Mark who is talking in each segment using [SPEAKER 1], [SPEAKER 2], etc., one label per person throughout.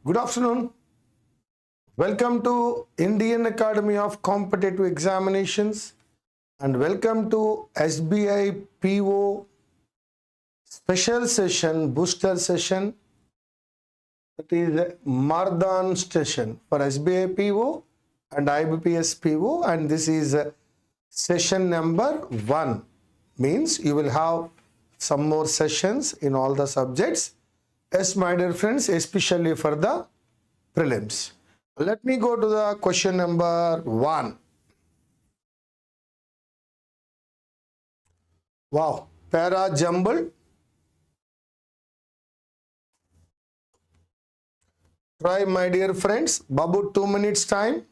[SPEAKER 1] Good afternoon. Welcome to Indian Academy of Competitive Examinations and welcome to SBI PO special session, booster session. It is Marathon session for SBI PO and IBPS PO, and this is session number 1. Means you will have some more sessions in all the subjects. Yes, my dear friends, especially for the prelims. Let me go to the question number 1. Wow, para jumbled. Try, my dear friends. Babu, 2 minutes time.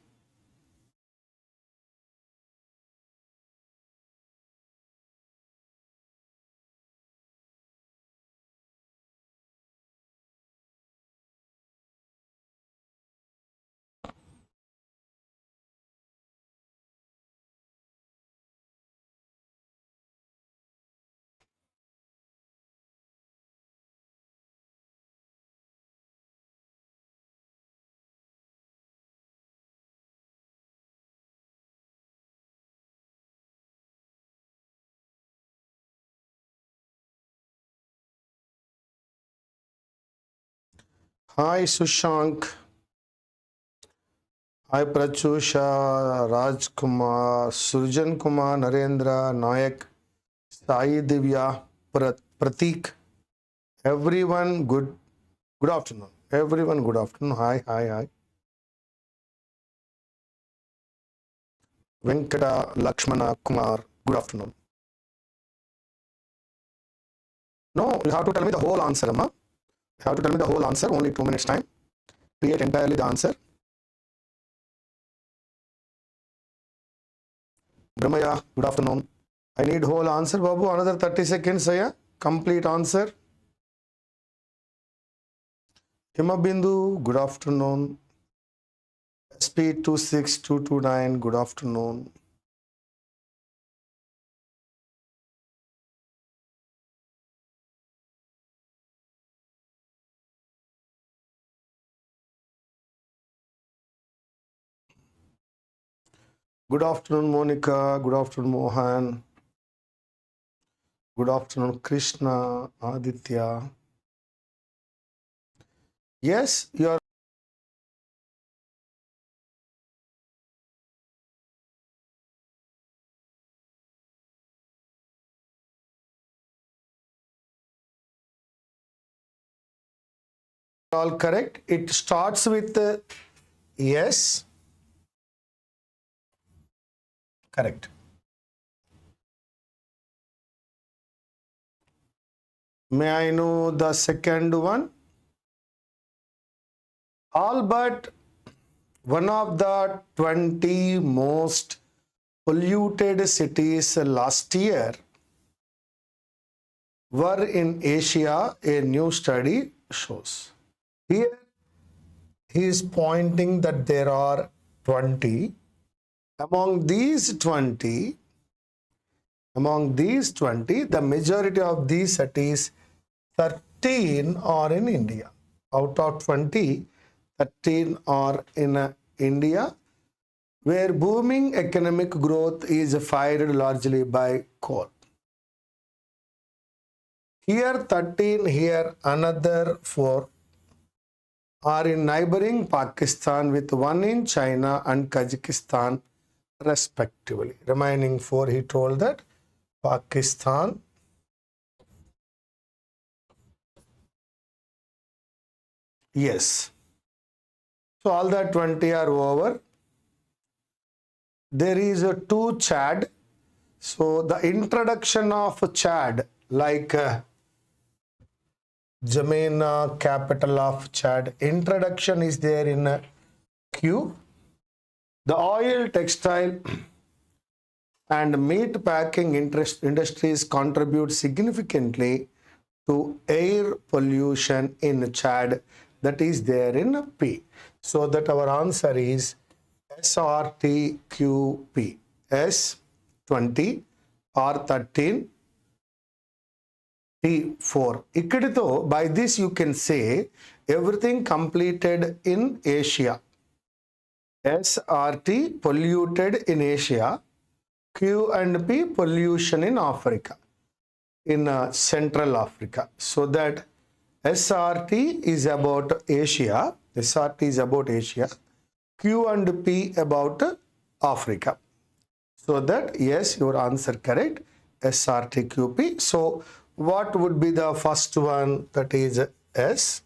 [SPEAKER 1] Hi Sushank, hi Prachusha, Rajkumar, Surjan Kumar, Narendra, Nayak, Sai Divya, Pratik, everyone good afternoon. Everyone good afternoon. Hi. Venkata Lakshmana Kumar, good afternoon. No, you have to tell me the whole answer, Amma. You have to tell me the whole answer, only 2 minutes time. Create entirely the answer. Brahmaya, good afternoon. I need whole answer, Babu. Another 30 seconds, Saya. Complete answer. Himabindu, good afternoon. SP26229, good afternoon. Good afternoon, Monica. Good afternoon, Mohan. Good afternoon, Krishna, Aditya. Yes, you are all correct. It starts with yes. Correct. May I know the second one? All but one of the 20 most polluted cities last year were in Asia, a new study shows. Here he is pointing that there are 20. Among these 20, the majority of these cities, 13 are in India. Out of 20, 13 are in India, where booming economic growth is fired largely by coal. Here 13, here another 4 are in neighboring Pakistan, with 1 in China and Kazakhstan respectively. Remaining 4, he told that Pakistan, yes. So all the 20 are over. There is a 2 Chad. So the introduction of Chad, like Jamena, capital of Chad, introduction is there in Q. The oil, textile and meat packing industries contribute significantly to air pollution in Chad, that is there in P. So that our answer is SRTQP. S20, R13, T4. Ikkadito, by this you can say everything completed in Asia. SRT, polluted in Asia. Q and P, pollution in Africa, in Central Africa. So that SRT is about Asia. SRT is about Asia. Q and P about Africa. So that, yes, your answer correct. SRTQP. So what would be the first one? That is S.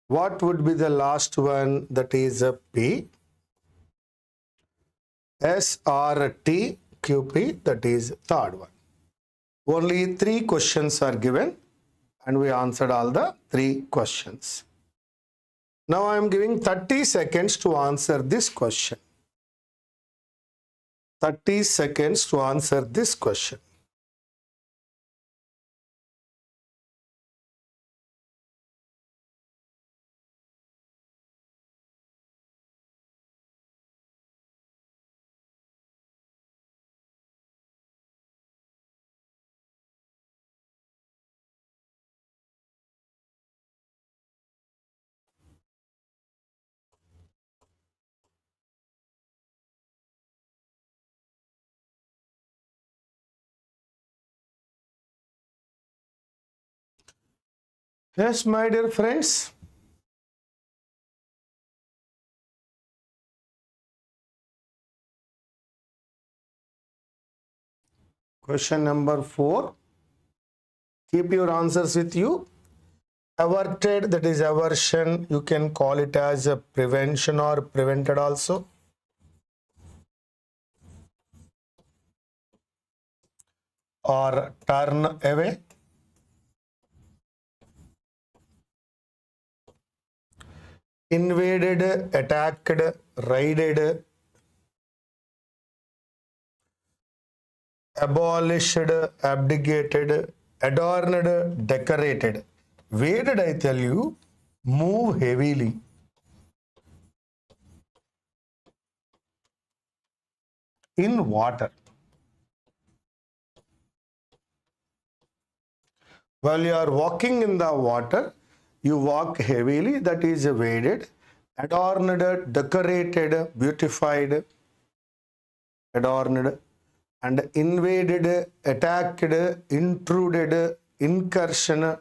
[SPEAKER 1] What would be the last one? That is P. SRTQP, that is third one. Only 3 questions are given and we answered all the 3 questions. Now I am giving 30 seconds to answer this question. 30 seconds to answer this question. Yes, my dear friends. Question number 4. Keep your answers with you. Averted, that is aversion. You can call it as a prevention or prevented also. Or turn away. Invaded, attacked, raided, abolished, abdicated, adorned, decorated. Where did I tell you? Move heavily. In water. While you are walking in the water, you walk heavily, that is waded, adorned, decorated, beautified, adorned, and invaded, attacked, intruded, incursion.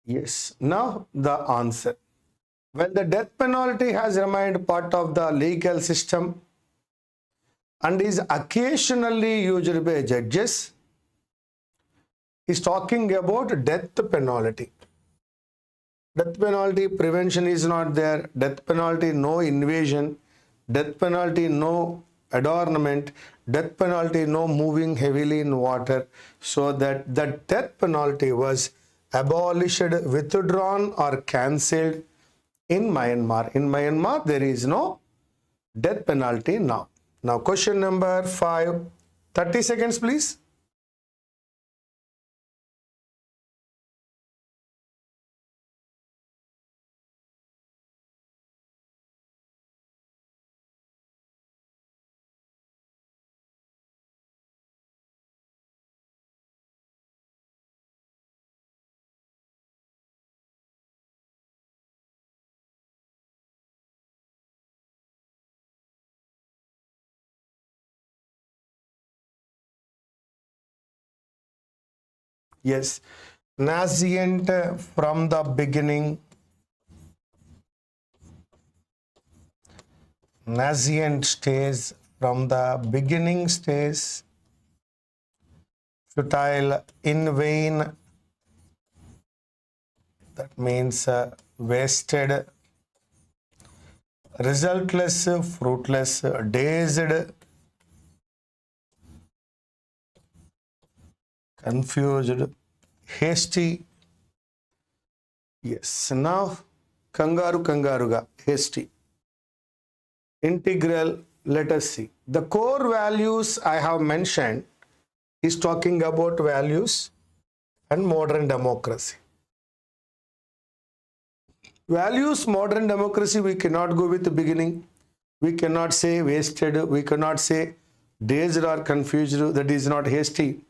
[SPEAKER 1] Yes. Now the answer. When the death penalty has remained part of the legal system and is occasionally used by judges, is talking about death penalty. Death penalty prevention is not there. Death penalty no invasion. Death penalty no adornment. Death penalty no moving heavily in water. So that the death penalty was abolished, withdrawn or cancelled in Myanmar. In Myanmar there is no death penalty now. Now question number 5. 30 seconds please. Yes, nascent from the beginning. Nascent stage from the beginning stage. Futile, in vain. That means wasted. Resultless, fruitless, dazed, confused, hasty. Yes. Now, kangaruga, hasty. Integral, let us see. The core values I have mentioned is talking about values and modern democracy. Values, modern democracy, we cannot go with the beginning. We cannot say wasted. We cannot say dazed or confused. That is not hasty.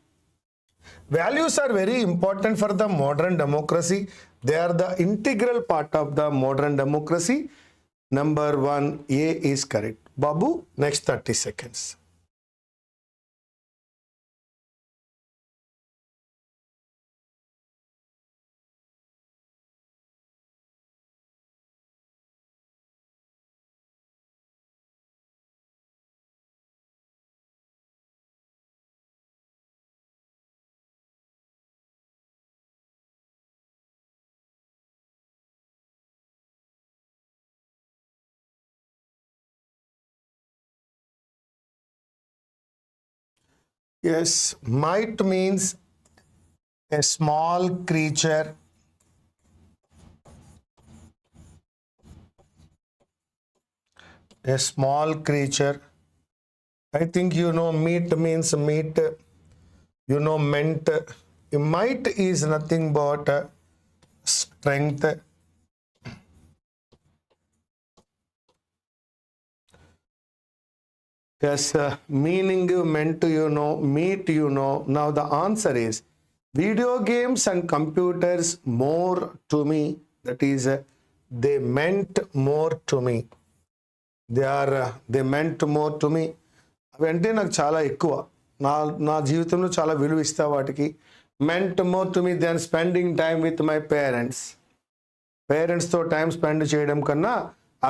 [SPEAKER 1] Values are very important for the modern democracy. They are the integral part of the modern democracy. Number 1, A is correct. Babu, next 30 seconds. Yes, might means a small creature. A small creature. I think you know meat means meat. You know meant. Might is nothing but strength. Yes, meaning meant you know, meat you know. Now the answer is video games and computers more to me. That is, they meant more to me. They meant more to me. అవంటే నాకు చాలా ఎక్కువ. నా జీవితంలో చాలా విలువ ఇస్తా వాటికి. Meant more to me than spending time with my parents. పేరెంట్స్తో టైం స్పెండ్ చేయడం కన్నా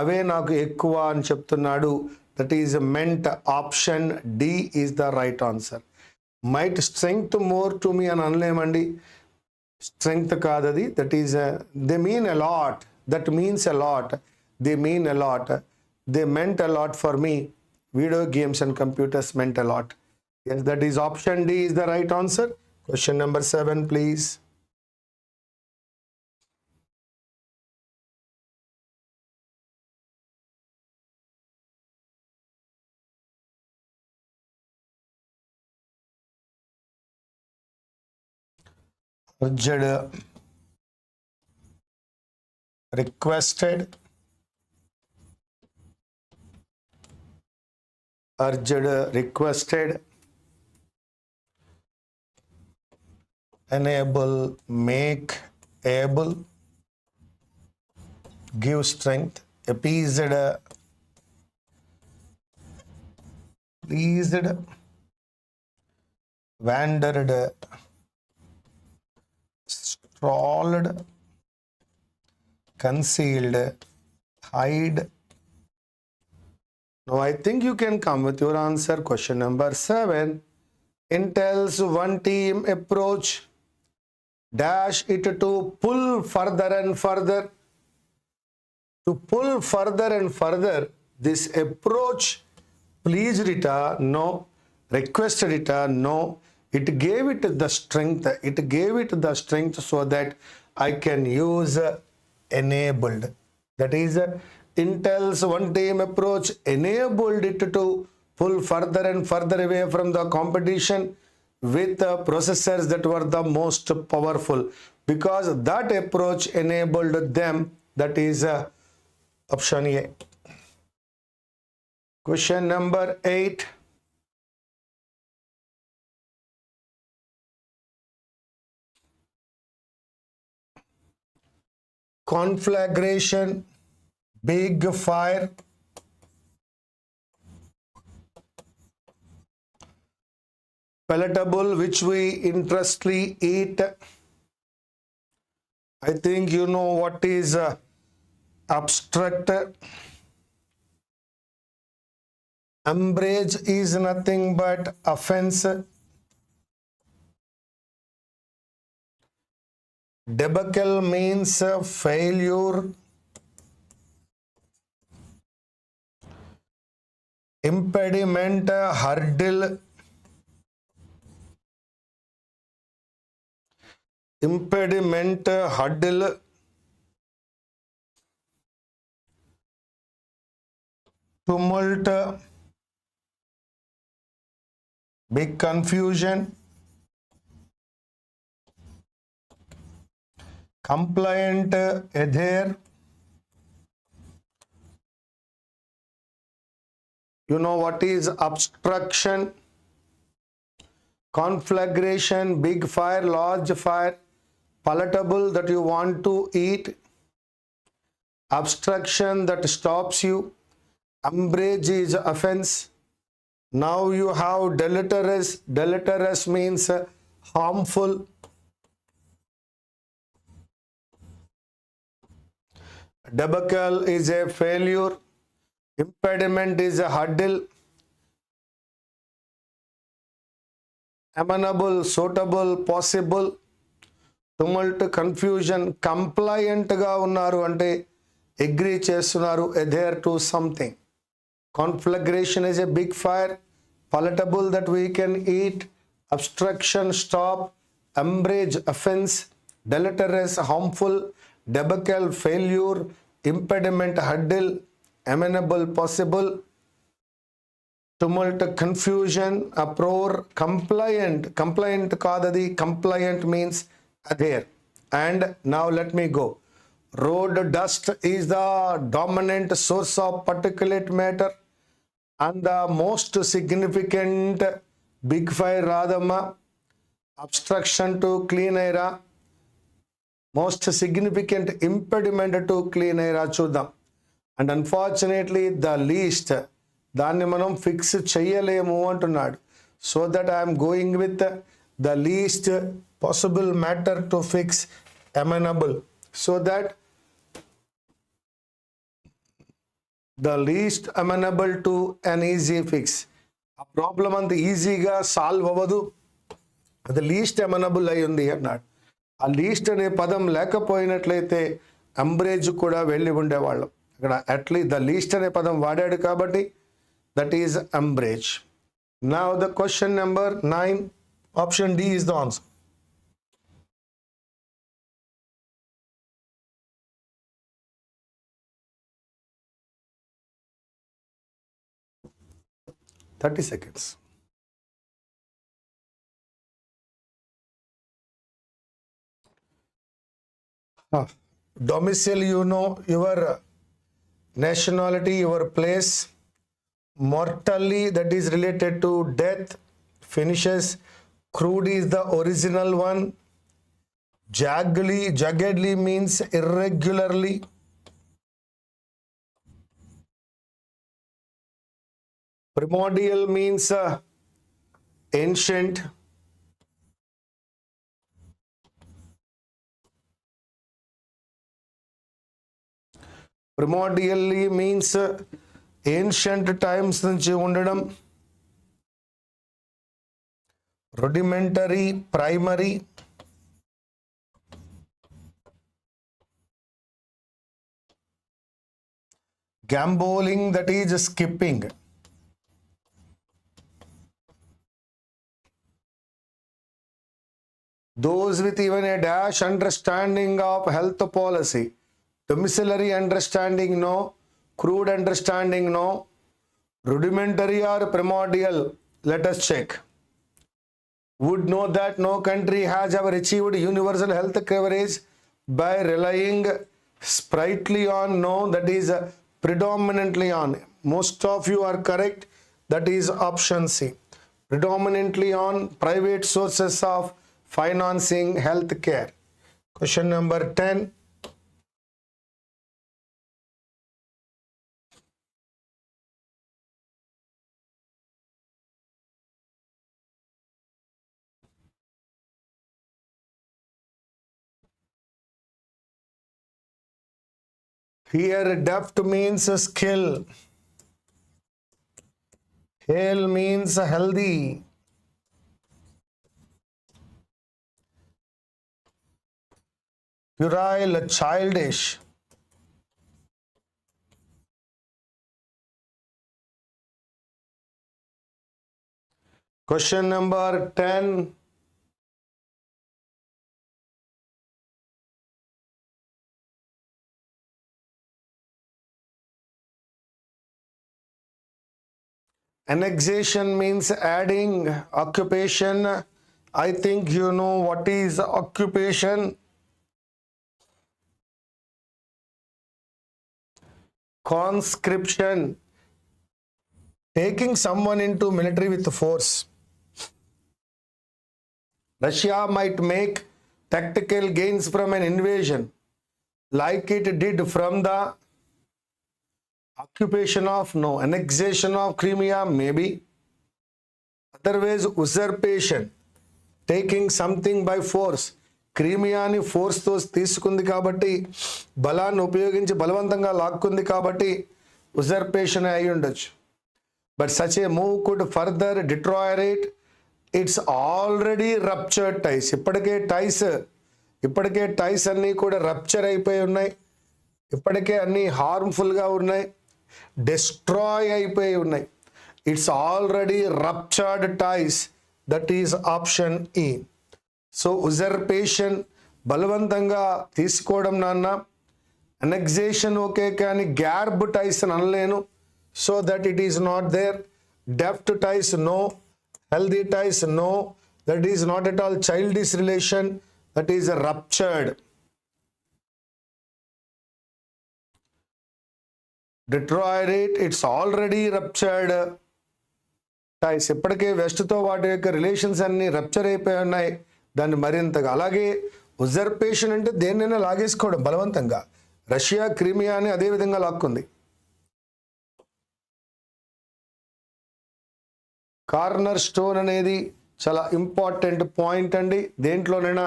[SPEAKER 1] అవే నాకు ఎక్కువ అని చెప్తున్నాడు. That is meant. Option D is the right answer. Might strength more to me అని అనలేమండి. స్ట్రెంగ్త్ కాదది. That is they mean a lot. That means a lot. They mean a lot. They meant a lot for me. Video games and computers meant a lot. Yes, that is option D is the right answer. Question number 7, please. Urged, requested, urged, requested, enable, make, able, give strength, appeased, pleased, wandered, strawled, concealed, hide. Now I think you can come with your answer. Question number 7. Intel's one team approach dash it to pull further and further. To pull further and further, this approach pleased it, no. Requested it, no. It gave it the strength. It gave it the strength so that I can use enabled. That is, Intel's one-team approach enabled it to pull further and further away from the competition with processors that were the most powerful, because that approach enabled them. That is option A. Question number 8. Conflagration, big fire, palatable, which we interestedly eat. I think you know what is abstract. Umbrage is nothing but offense. Debacle means failure. Impediment, hurdle. Impediment, hurdle. Tumult, big confusion. Compliant, adhere. You know what is obstruction? conflagration, big fire, large fire, palatable that you want to eat, obstruction that stops you, umbrage is offense. Now you have deleterious. Deleterious means harmful. Debacle is a failure. Impediment is a hurdle. Amenable, suitable, possible. Tumult, confusion. Compliant ga unnaru ante agree chestunaru, adhere to something. Conflagration is a big fire. Palatable that we can eat. Obstruction, stop. Umbrage, offense. Deleterious, harmful. Debacle, failure. Impediment, hurdle. Amenable, possible. Tumult, confusion. Uproar, compliant. Compliant kadadi. Compliant means adhere. And now let me go. Road dust is the dominant source of particulate matter and the most significant big fire radama. Obstruction to clean air. Most significant impediment to clean air చూద్దాం. And unfortunately the least దాన్ని మనం fix చేయలేము అంటున్నాడు. So that I am going with the least possible matter to fix, amenable. So that the least amenable to an easy fix. ఆ problem అంత ఈజీగా solve అవ్వదు, అది లీస్ట్ ఎమనబుల్ అయి ఉంది అన్నాడు. ఆ లీస్ట్ అనే పదం లేకపోయినట్లయితే అంబ్రేజ్ కూడా వెళ్ళి ఉండేవాళ్ళం. అక్కడ అట్లీస్ట్ ద లీస్ట్ అనే పదం వాడాడు కాబట్టి that is umbrage. Now the question number 9, option D is the answer. Thirty seconds. Domicile, you know your nationality, your place. Mortally, that is related to death. Finishes. Crude is the original one. Jaggedly means irregularly. Primordial means ancient. Primordially means ancient times నుంచి ఉండడం. Rudimentary, primary. Gambolling, that is skipping. Those with even a dash understanding of health policy. Domiciliary understanding, no. Crude understanding, no. Rudimentary or primordial, let us check. Would know that no country has ever achieved universal health coverage by relying sprightly on, no, that is predominantly on. Most of you are correct, that is option C. Predominantly on private sources of financing health care. Question number 10. Here deft means skill. Hale means healthy. Puerile, childish. Question number 10. Annexation means adding. Occupation, I think you know what is occupation. Conscription, taking someone into military with force. Russia might make tactical gains from an invasion like it did from the occupation of annexation of Crimea, maybe. Otherwise, usurpation, taking something by force. క్రీమియాని ఫోర్స్తో తీసుకుంది కాబట్టి, బలాన్ని ఉపయోగించి బలవంతంగా లాక్కుంది కాబట్టి usurpation అయి ఉండొచ్చు. But such a move could further deteriorate it's already ruptured ties. ఇప్పటికే ties అన్నీ కూడా రప్చర్ అయిపోయి ఉన్నాయి, ఇప్పటికే అన్నీ హార్మ్ఫుల్గా ఉన్నాయి, డిస్ట్రాయ్ అయిపోయి ఉన్నాయి. It's already ruptured ties, that is option E. So usurpation బలవంతంగా తీసుకోవడం నాన్న, అనెక్సేషన్ ఓకే కానీ గ్యార్బ్ టైస్ అని అనలేను, so that it is not there. Deft ties no, healthy ties no, that is not at all childish relation, that is ruptured. Deteriorate, it's already ruptured ties. ఇప్పటికే వెస్ట్తో వాటి యొక్క రిలేషన్స్ అన్నీ rupture అయిపోయి ఉన్నాయి, దాన్ని మరింతగా. అలాగే ఉజర్పేషన్ అంటే దేన్నైనా లాగేసుకోవడం బలవంతంగా. రష్యా క్రీమియాని అదే విధంగా లాక్కుంది. కార్నర్ స్టోన్ అనేది చాలా ఇంపార్టెంట్ పాయింట్ అండి, దేంట్లోనైనా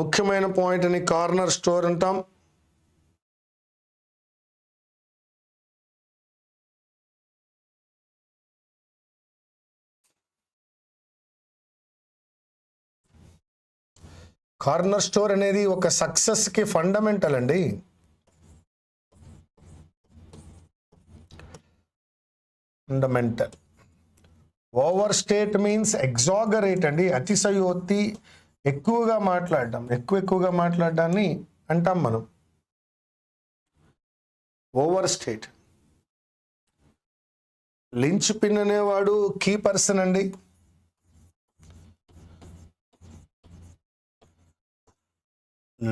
[SPEAKER 1] ముఖ్యమైన పాయింట్ అని కార్నర్ స్టోన్ అంటాం. కార్నర్ స్టోర్ అనేది ఒక సక్సెస్కి ఫండమెంటల్ అండి. Fundamental. Over state means exaggerate అండి, అతిశయోక్తి, ఎక్కువగా మాట్లాడడాన్ని అంటాం మనం ఓవర్ స్టేట్. లించ్ పిన్ అనేవాడు కీ పర్సన్ అండి.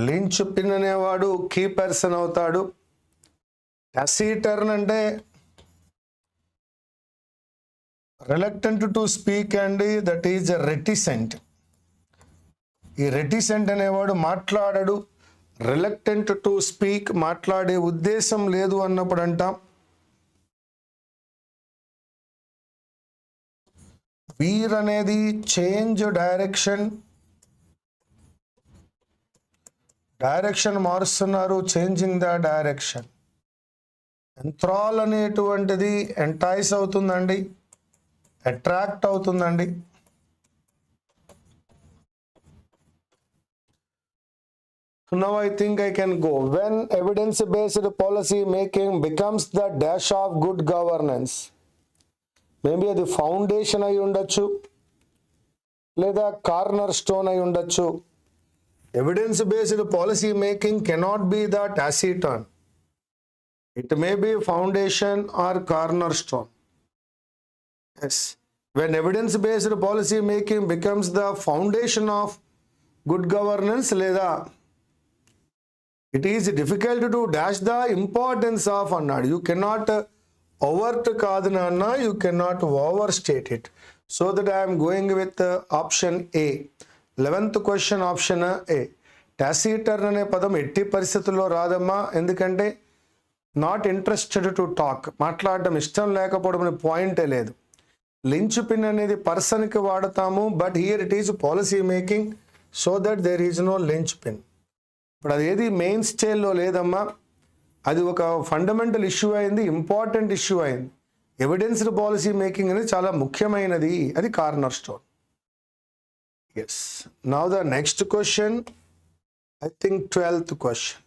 [SPEAKER 1] లించ్ పిన్ అనేవాడు కీ పర్సన్ అవుతాడు. టాసిటర్న్ అంటే రిలక్టెంట్ టు స్పీక్ అండి, దట్ ఈజ్ రెటిసెంట్. ఈ రెటిసెంట్ అనేవాడు మాట్లాడడు. రిలక్టెంట్ టు స్పీక్, మాట్లాడే ఉద్దేశం లేదు అన్నప్పుడు అంటాం. వీర్ అనేది చేంజ్ డైరెక్షన్ మారుస్తున్నారు, చేంజింగ్ ద డైరెక్షన్. ఎంథ్రాల్ అనేటువంటిది ఎంటైస్ అవుతుందండి, అట్రాక్ట్ అవుతుందండి. Now I think I can go. When evidence-based policy making becomes the dash of good governance, maybe అది ఫౌండేషన్ అయి ఉండొచ్చు, లేదా కార్నర్ స్టోన్ అయి ఉండొచ్చు. Evidence-based policy making cannot be the taciturn. It may be foundation or cornerstone. Yes. When evidence-based policy making becomes the foundation of good governance, లేదా it is difficult to dash the importance of అన్నాడు. You cannot overt కాదు నాన్న, you cannot overstate it. So that I am going with option A. 11th question option A. Taciturn అనే పదం ఎట్టి పరిస్థితుల్లో రాదమ్మా, ఎందుకంటే నాట్ ఇంట్రెస్టెడ్ టు టాక్, మాట్లాడటం ఇష్టం లేకపోవడం అనే పాయింటే లేదు. లించ్ పిన్ అనేది పర్సన్కి వాడతాము, but here it is policy making, so that there is no lynchpin. ఇప్పుడు అది ఏది మెయిన్ స్టేల్లో లేదమ్మా, అది ఒక ఫండమెంటల్ ఇష్యూ అయింది, ఇంపార్టెంట్ ఇష్యూ అయింది. ఎవిడెన్స్డ్ పాలసీ మేకింగ్ అనేది చాలా ముఖ్యమైనది, అది cornerstone. Yes. Now the next question, I think 12th question.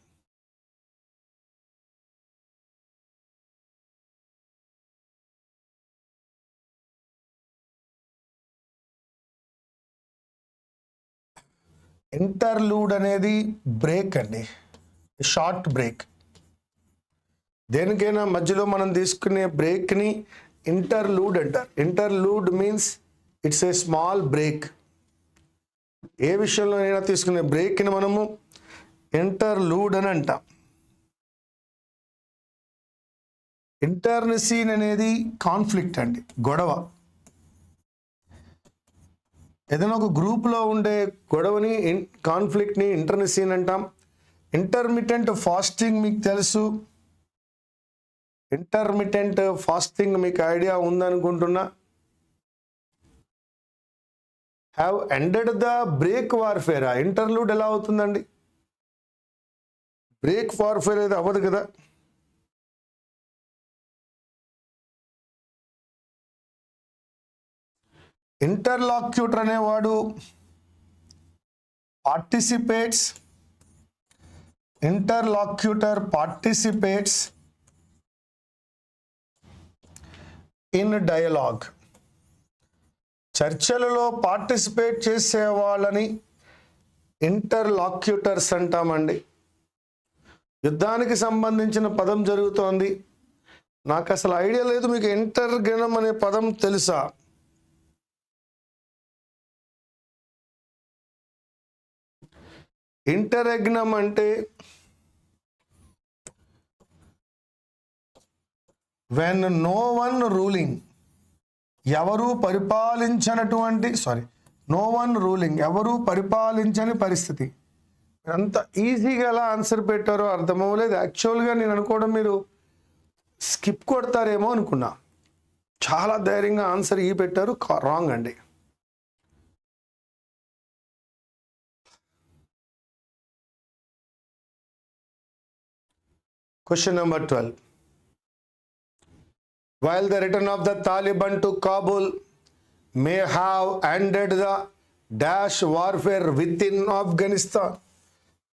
[SPEAKER 1] Interlude అనేది బ్రేక్ అండి, షార్ట్ బ్రేక్. దేనికైనా మధ్యలో మనం తీసుకునే బ్రేక్ని ఇంటర్లూడ్ అంటారు. Interlude means it's a small break. ఏ విషయంలోనైనా తీసుకునే బ్రేక్ని మనము ఇంటర్లూడ్ అని అంటాం. ఇంటర్నసీన్ అనేది కాన్ఫ్లిక్ట్ అండి, గొడవ. ఏదైనా ఒక గ్రూప్లో ఉండే గొడవని కాన్ఫ్లిక్ట్ని ఇంటర్నెసీన్ అంటాం. ఇంటర్మిటెంట్ ఫాస్టింగ్ మీకు తెలుసు. ఇంటర్మిటెంట్ ఫాస్టింగ్ మీకు ఐడియా ఉందనుకుంటున్నా. Have ended the break warfare. Interlude ఎలా అవుతుందండి? బ్రేక్ వార్ఫేర్ అయితే అవ్వదు కదా. ఇంటర్లాక్యూటర్ అనేవాడు పార్టిసిపేట్స్ ఇన్ డయలాగ్. చర్చలలో పార్టిసిపేట్ చేసే వాళ్ళని ఇంటర్లాక్యూటర్స్ అంటామండి. యుద్ధానికి సంబంధించిన పదం జరుగుతోంది. నాకు అసలు ఐడియా లేదు, మీకు ఇంటర్గెనం అనే పదం తెలుసా? ఇంటరెగ్నమ్ అంటే వెన్ నో వన్ రూలింగ్, ఎవరు పరిపాలించని పరిస్థితి. అంత ఈజీగా ఎలా ఆన్సర్ పెట్టారో అర్థమవ్వలేదు. యాక్చువల్గా నేను అనుకోవడం మీరు స్కిప్ కొడతారేమో అనుకున్నా. చాలా ధైర్యంగా ఆన్సర్ ఈ పెట్టారు. రాంగ్ అండి. Question number 12. While the return of the Taliban to Kabul may have ended the dash warfare within Afghanistan,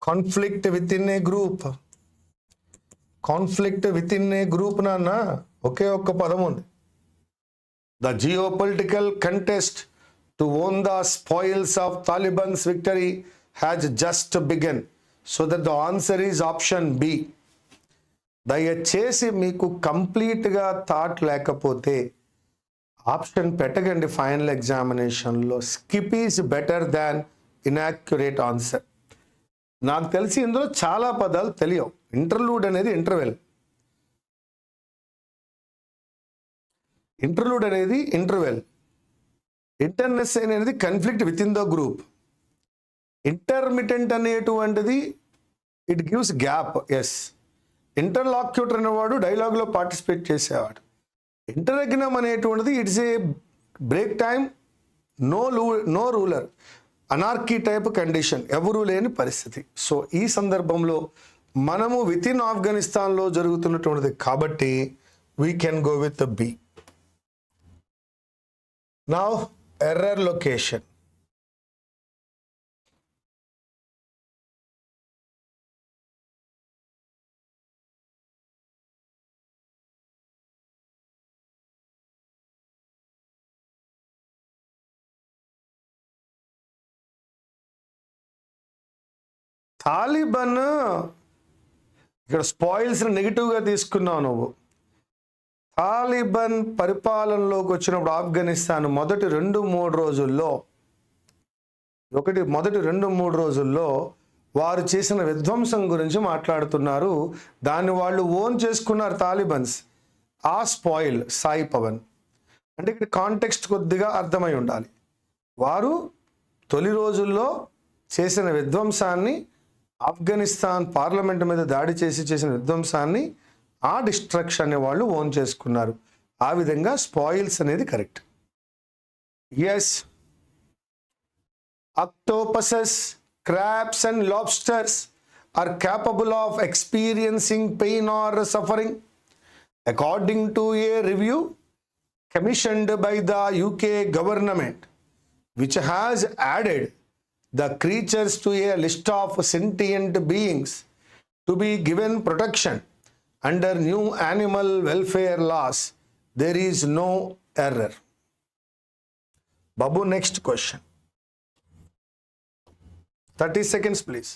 [SPEAKER 1] conflict within a group నాన్న ఒకే ఒక్క పదం ఉంది. The geopolitical contest to own the spoils of Taliban's victory has just begun. So that the answer is option B. దయచేసి మీకు కంప్లీట్గా thought లేకపోతే option పెట్టకండి final ఎగ్జామినేషన్లో. Skip is better than inaccurate answer. నాకు తెలిసి ఇందులో చాలా పదాలు తెలియవు. ఇంటర్లూడ్ అనేది ఇంటర్వెల్, ఇంటర్నెసైన్ అనేది conflict with in the group. Intermittent అనేటువంటిది it gives gap. Yes. Interlocutor అనేవాడు డైలాగ్లో పార్టిసిపేట్ చేసేవాడు. ఇంటరెగ్నమ్ అనేటువంటిది it's a break time, no ruler, anarchy type condition, ఎవరూ లేని పరిస్థితి. సో ఈ సందర్భంలో మనము విత్ ఇన్ ఆఫ్ఘనిస్తాన్లో జరుగుతున్నటువంటిది కాబట్టి we can go with B. Now error location. Taliban ఇక్కడ స్పాయిల్స్ నెగిటివ్గా తీసుకున్నావు నువ్వు. తాలిబాన్ పరిపాలనలోకి వచ్చినప్పుడు ఆఫ్ఘనిస్తాన్ మొదటి 2-3 రోజుల్లో వారు చేసిన విధ్వంసం గురించి మాట్లాడుతున్నారు. దాన్ని వాళ్ళు ఓన్ చేసుకున్నారు తాలిబన్స్. ఆ స్పాయిల్ సాయి పవన్ అంటే ఇక్కడ కాంటెక్స్ట్ కొద్దిగా అర్థమై ఉండాలి. వారు తొలి రోజుల్లో చేసిన విధ్వంసాన్ని, ఆఫ్ఘనిస్తాన్ పార్లమెంట్ మీద దాడి చేసిన విధ్వంసాన్ని, ఆ డిస్ట్రక్షన్ వాళ్ళు ఓన్ చేసుకున్నారు. ఆ విధంగా స్పాయిల్స్ అనేది correct. Yes. Octopuses, crabs and lobsters are capable of experiencing pain or suffering. According to a review commissioned by the UK government, which has added the creatures to a list of sentient beings to be given protection under new animal welfare laws, there is no error. Babu, next question. 30 seconds, please.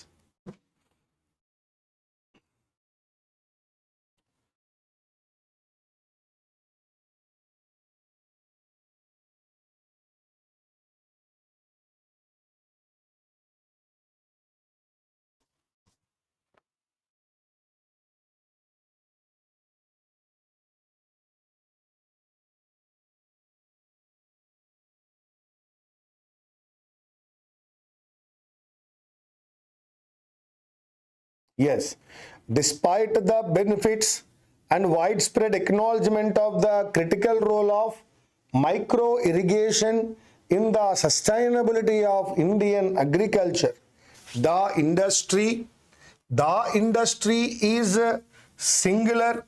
[SPEAKER 1] Yes, despite the benefits and widespread acknowledgement of the critical role of micro irrigation in the sustainability of Indian agriculture, the industry is singular.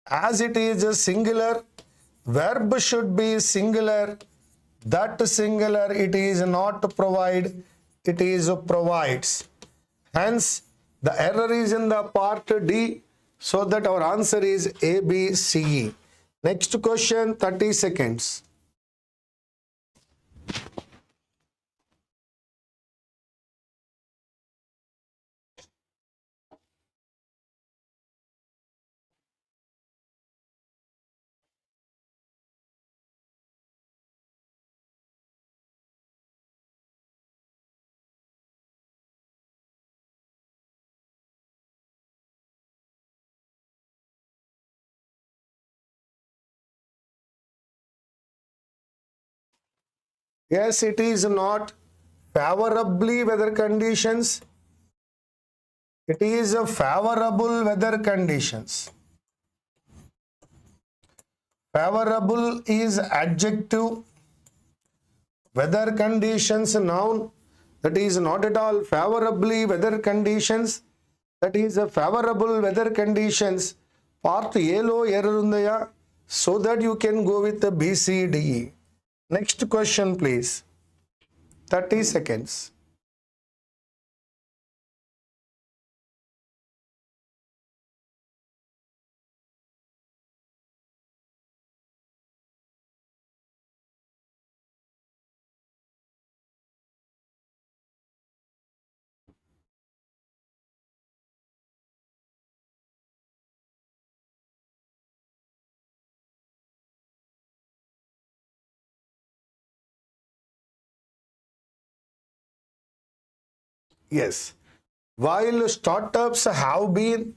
[SPEAKER 1] As it is a singular, verb should be singular. That singular, it is not provide, it is provides. Hence, the error is in the part D, so that our answer is A, B, C, E. Next question, 30 seconds. Yes, it is not favorably weather conditions. It is a favorable weather conditions. Favorable is adjective. Weather conditions noun. That is not at all favorably weather conditions. That is a favorable weather conditions. Part A lo error undaya, so that you can go with the B, C, D, E. Next question, please. 30 seconds. Yes. While startups have been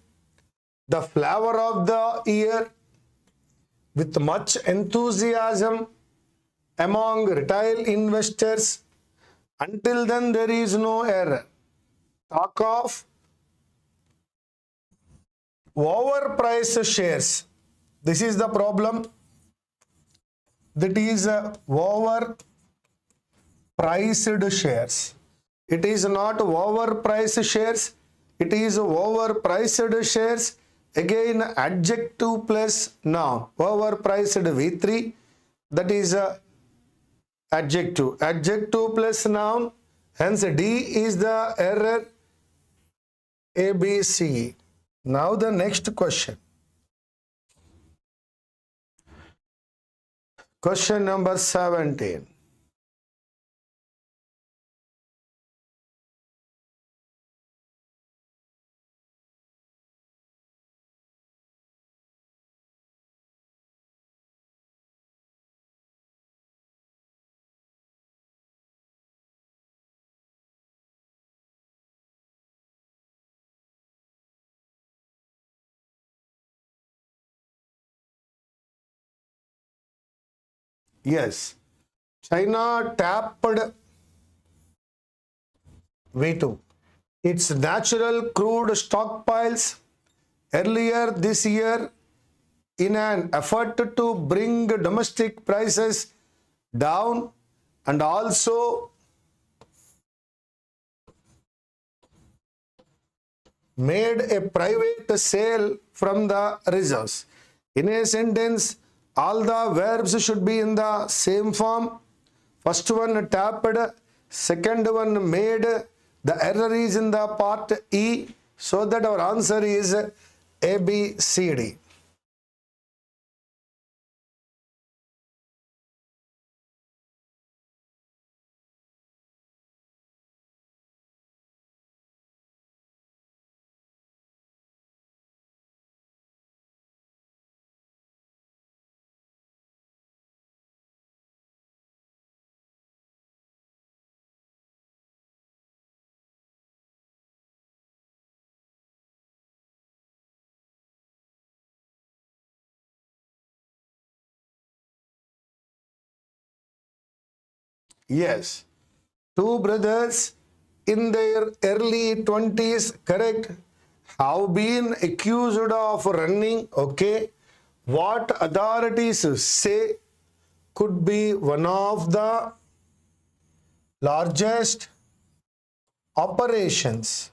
[SPEAKER 1] the flavor of the year with much enthusiasm among retail investors, until then there is no error. Talk of overpriced shares. This is the problem. That is overpriced shares. It is not overpriced shares. It is overpriced shares. Again, adjective plus noun. Overpriced V3. That is adjective. Adjective plus noun. Hence, D is the error. A, B, C. Now the next question. Question number 17. Yes. China tapped V2. Its natural crude stockpiles earlier this year in an effort to bring domestic prices down and also made a private sale from the reserves. In a sentence, all the verbs should be in the same form. First one tapped, second one made. The error is in the part E, so that our answer is A, B, C, D. Yes, two brothers in their early 20s, correct, have been accused of running, okay, what authorities say could be one of the largest operations.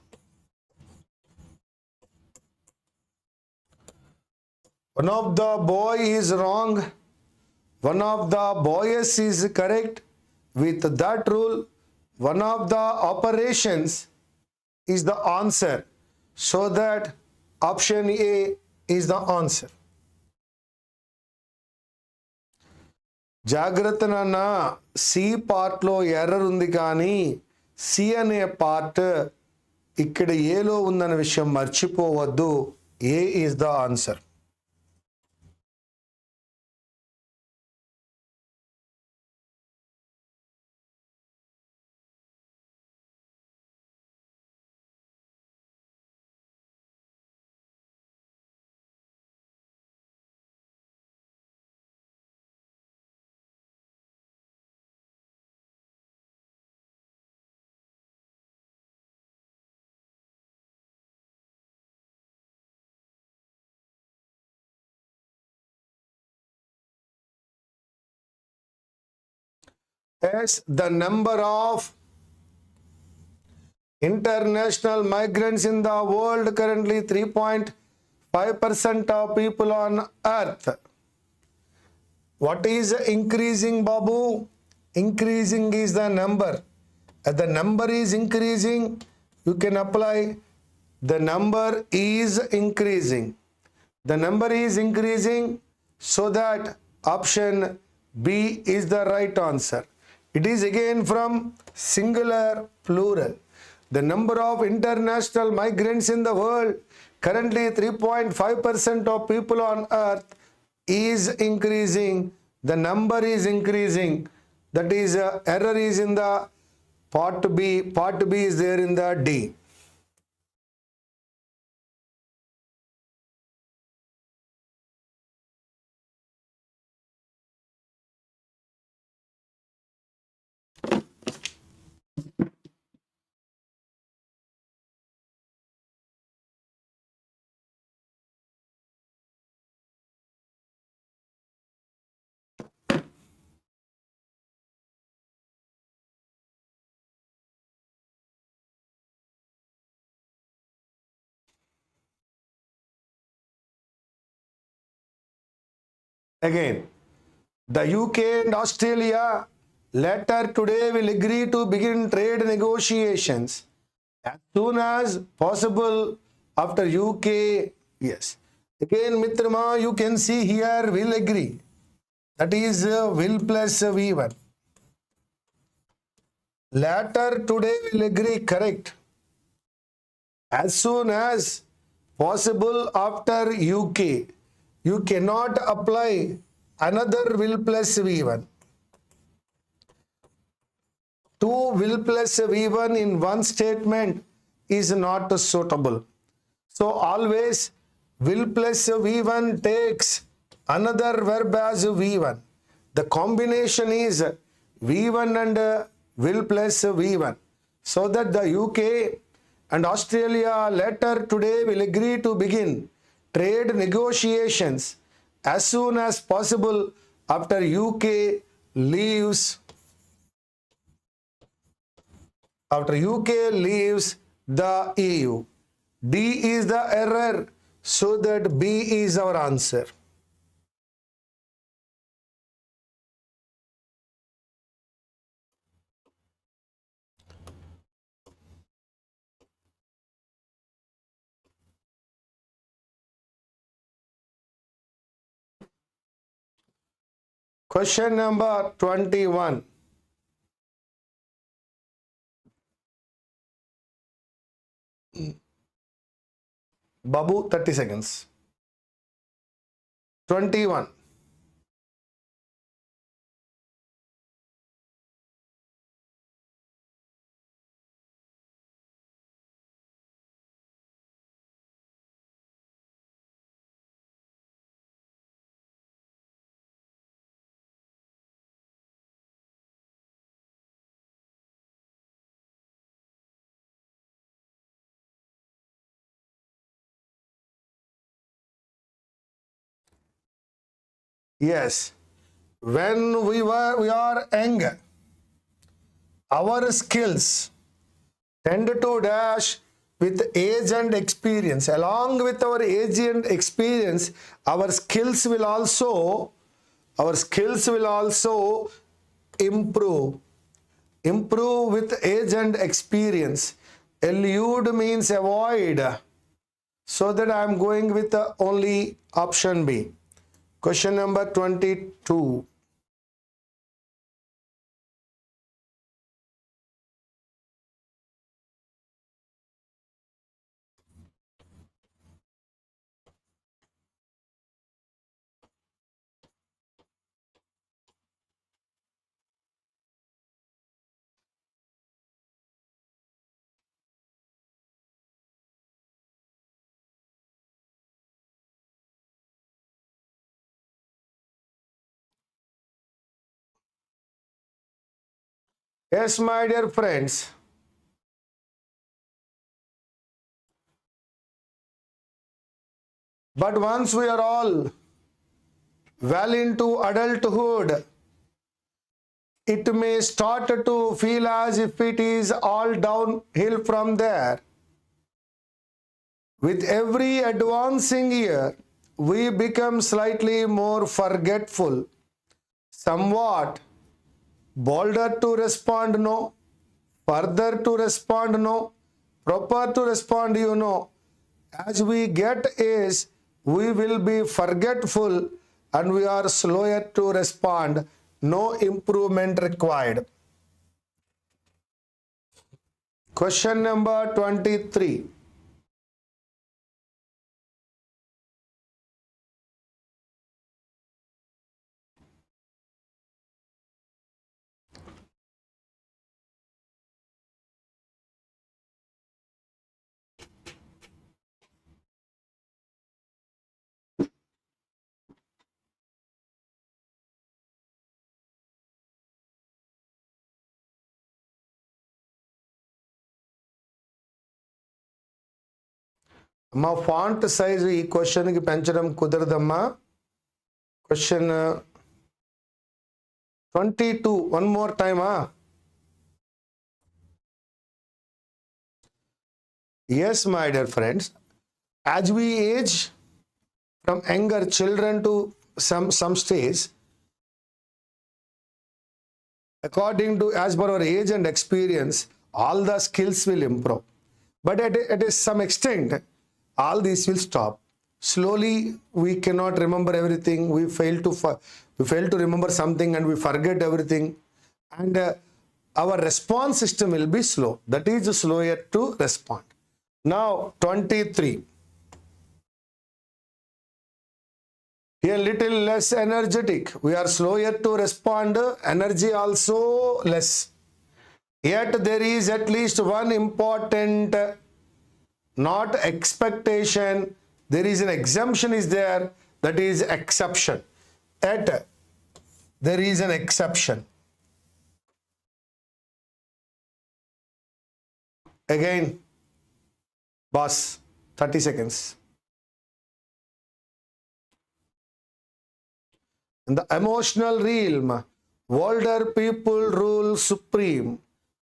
[SPEAKER 1] One of the boy is wrong, one of the boys is correct. With that rule, one of the operations is the answer. So that option A is the answer. జాగ్రత్త నాన్న, C పార్ట్లో error ఉంది కానీ C అనే part ఇక్కడ ఏలో ఉందన్న విషయం మర్చిపోవద్దు. A is the answer. Yes, the number of international migrants in the world currently 3.5% of people on earth. What is increasing, Babu? Increasing is the number. As the number is increasing, you can apply the number is increasing. The number is increasing, so that option B is the right answer. It is again from singular plural. The number of international migrants in the world, currently 3.5% of people on earth, is increasing. The number is increasing. That is error is in the part B. Part B is there in the D. Again, the UK and Australia later today will agree to begin trade negotiations as soon as possible after UK. Yes. Again, Mitrama, you can see here will agree. That is will plus V1. Later today will agree, correct. As soon as possible after UK. You cannot apply another will plus V1. Two will plus V1 in one statement is not suitable. So always will plus V1 takes another verb as V1. The combination is V1 and will plus V1. So that the UK and Australia later today will agree to begin trade negotiations as soon as possible after UK leaves the EU. D is the error, so that B is our answer. Question number 21. Babu, 30 seconds. 21. Yes. When we are young, our skills tend to dash with age and experience. Along with our age and experience, our skills will also improve with age and experience. Elude means avoid. So that I am going with the only option B. Question number 22. Yes, my dear friends. But once we are all well into adulthood, it may start to feel as if it is all downhill from there. With every advancing year, we become slightly more forgetful, somewhat bolder to respond no, further to respond no, proper to respond you know. As we get age, we will be forgetful and we are slower to respond. No improvement required. Question number 23. మా font size ఈ క్వశ్చన్కి పెంచడం కుదరదమ్మా. Question 22 one more టైమా? Yes, my dear friends, as we age from younger children to some stage, according to as per our age and experience, all the skills will improve. But at some extent, all these will stop. Slowly, we cannot remember everything. We fail to remember something and we forget everything. And our response system will be slow. That is slower to respond. Now, 23. A little less energetic. We are slower to respond. Energy also less. Yet there is at least one important, not expectation, there is an exemption is there, that is exception. Yet there is an exception. Again, boss, 30 seconds. In the emotional realm, older people rule supreme.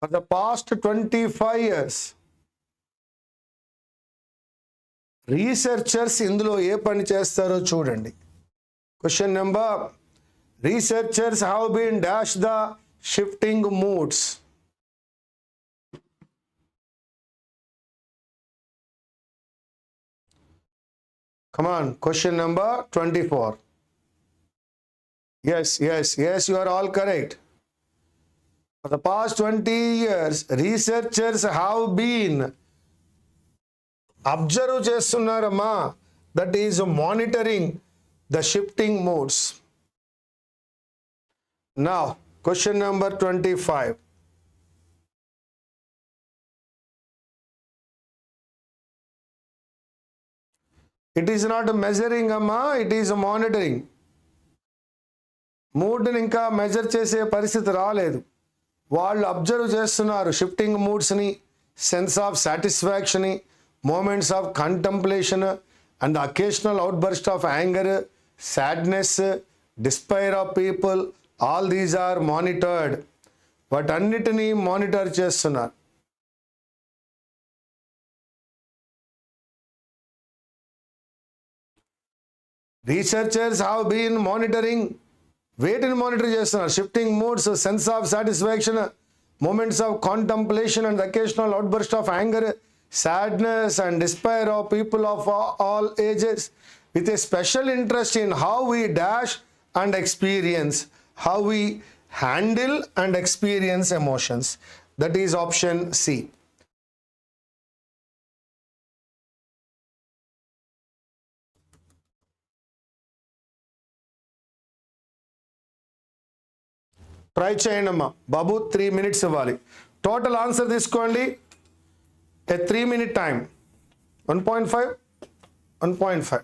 [SPEAKER 1] For the past 25 years, researchers ఇందులో ఏ పని చేస్తారో చూడండి. Question number, researchers have been dash the shifting moods. Come on, question number 24. Yes, you are all correct. For the past 20 years, researchers have been observe చేస్తున్నారమ్మా, that is monitoring the shifting modes. Now, question number 25. It is not measuring అమ్మా, it is monitoring. మూడ్ని ఇంకా measure చేసే పరిస్థితి రాలేదు. వాళ్ళు observe చేస్తున్నారు shifting మూడ్స్ని, sense of సాటిస్ఫాక్షన్ని, moments of contemplation and the occasional outburst of anger, sadness, despair of people, all these are monitored. వాటన్నిటినీ మానిటర్ చేస్తున్నారు. Researchers have been monitoring, వేటిని మానిటర్ చేస్తున్నారు? Shifting moods, sense of satisfaction, moments of contemplation and the occasional outburst of anger, sadness and despair of people of all ages, with a special interest in how we dash and experience, how we handle and experience emotions. That is option C. Try చేయండి అమ్మా బాబు. 3 minutes ఇవ్వాలి. Total answer తీసుకోండి. ఏ 3 minute time. 1.5 1.5.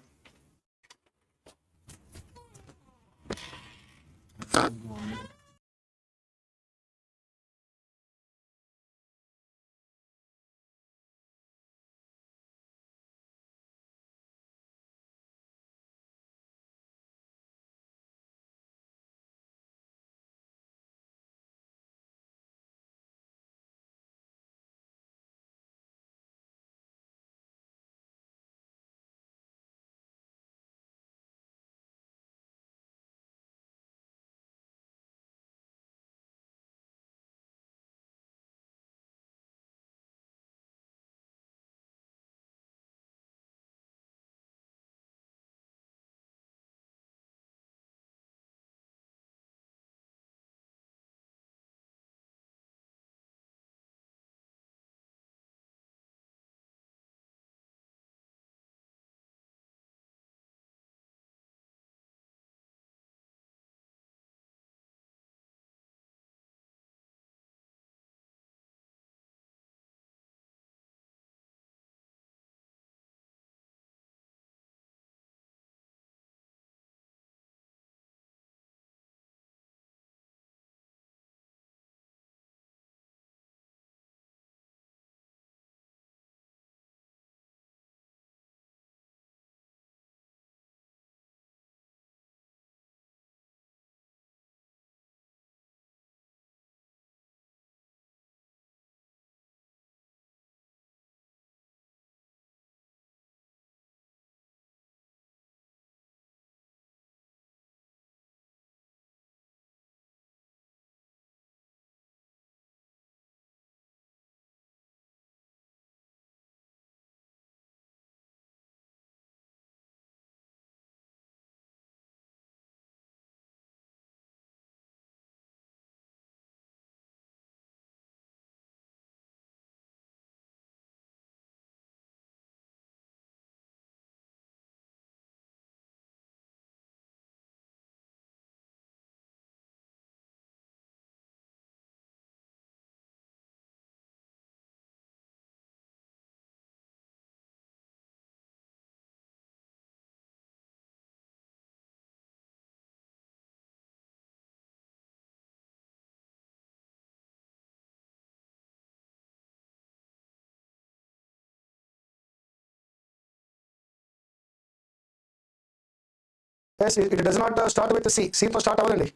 [SPEAKER 1] Yes, it does not start with C. C to start అవ్వాలండి.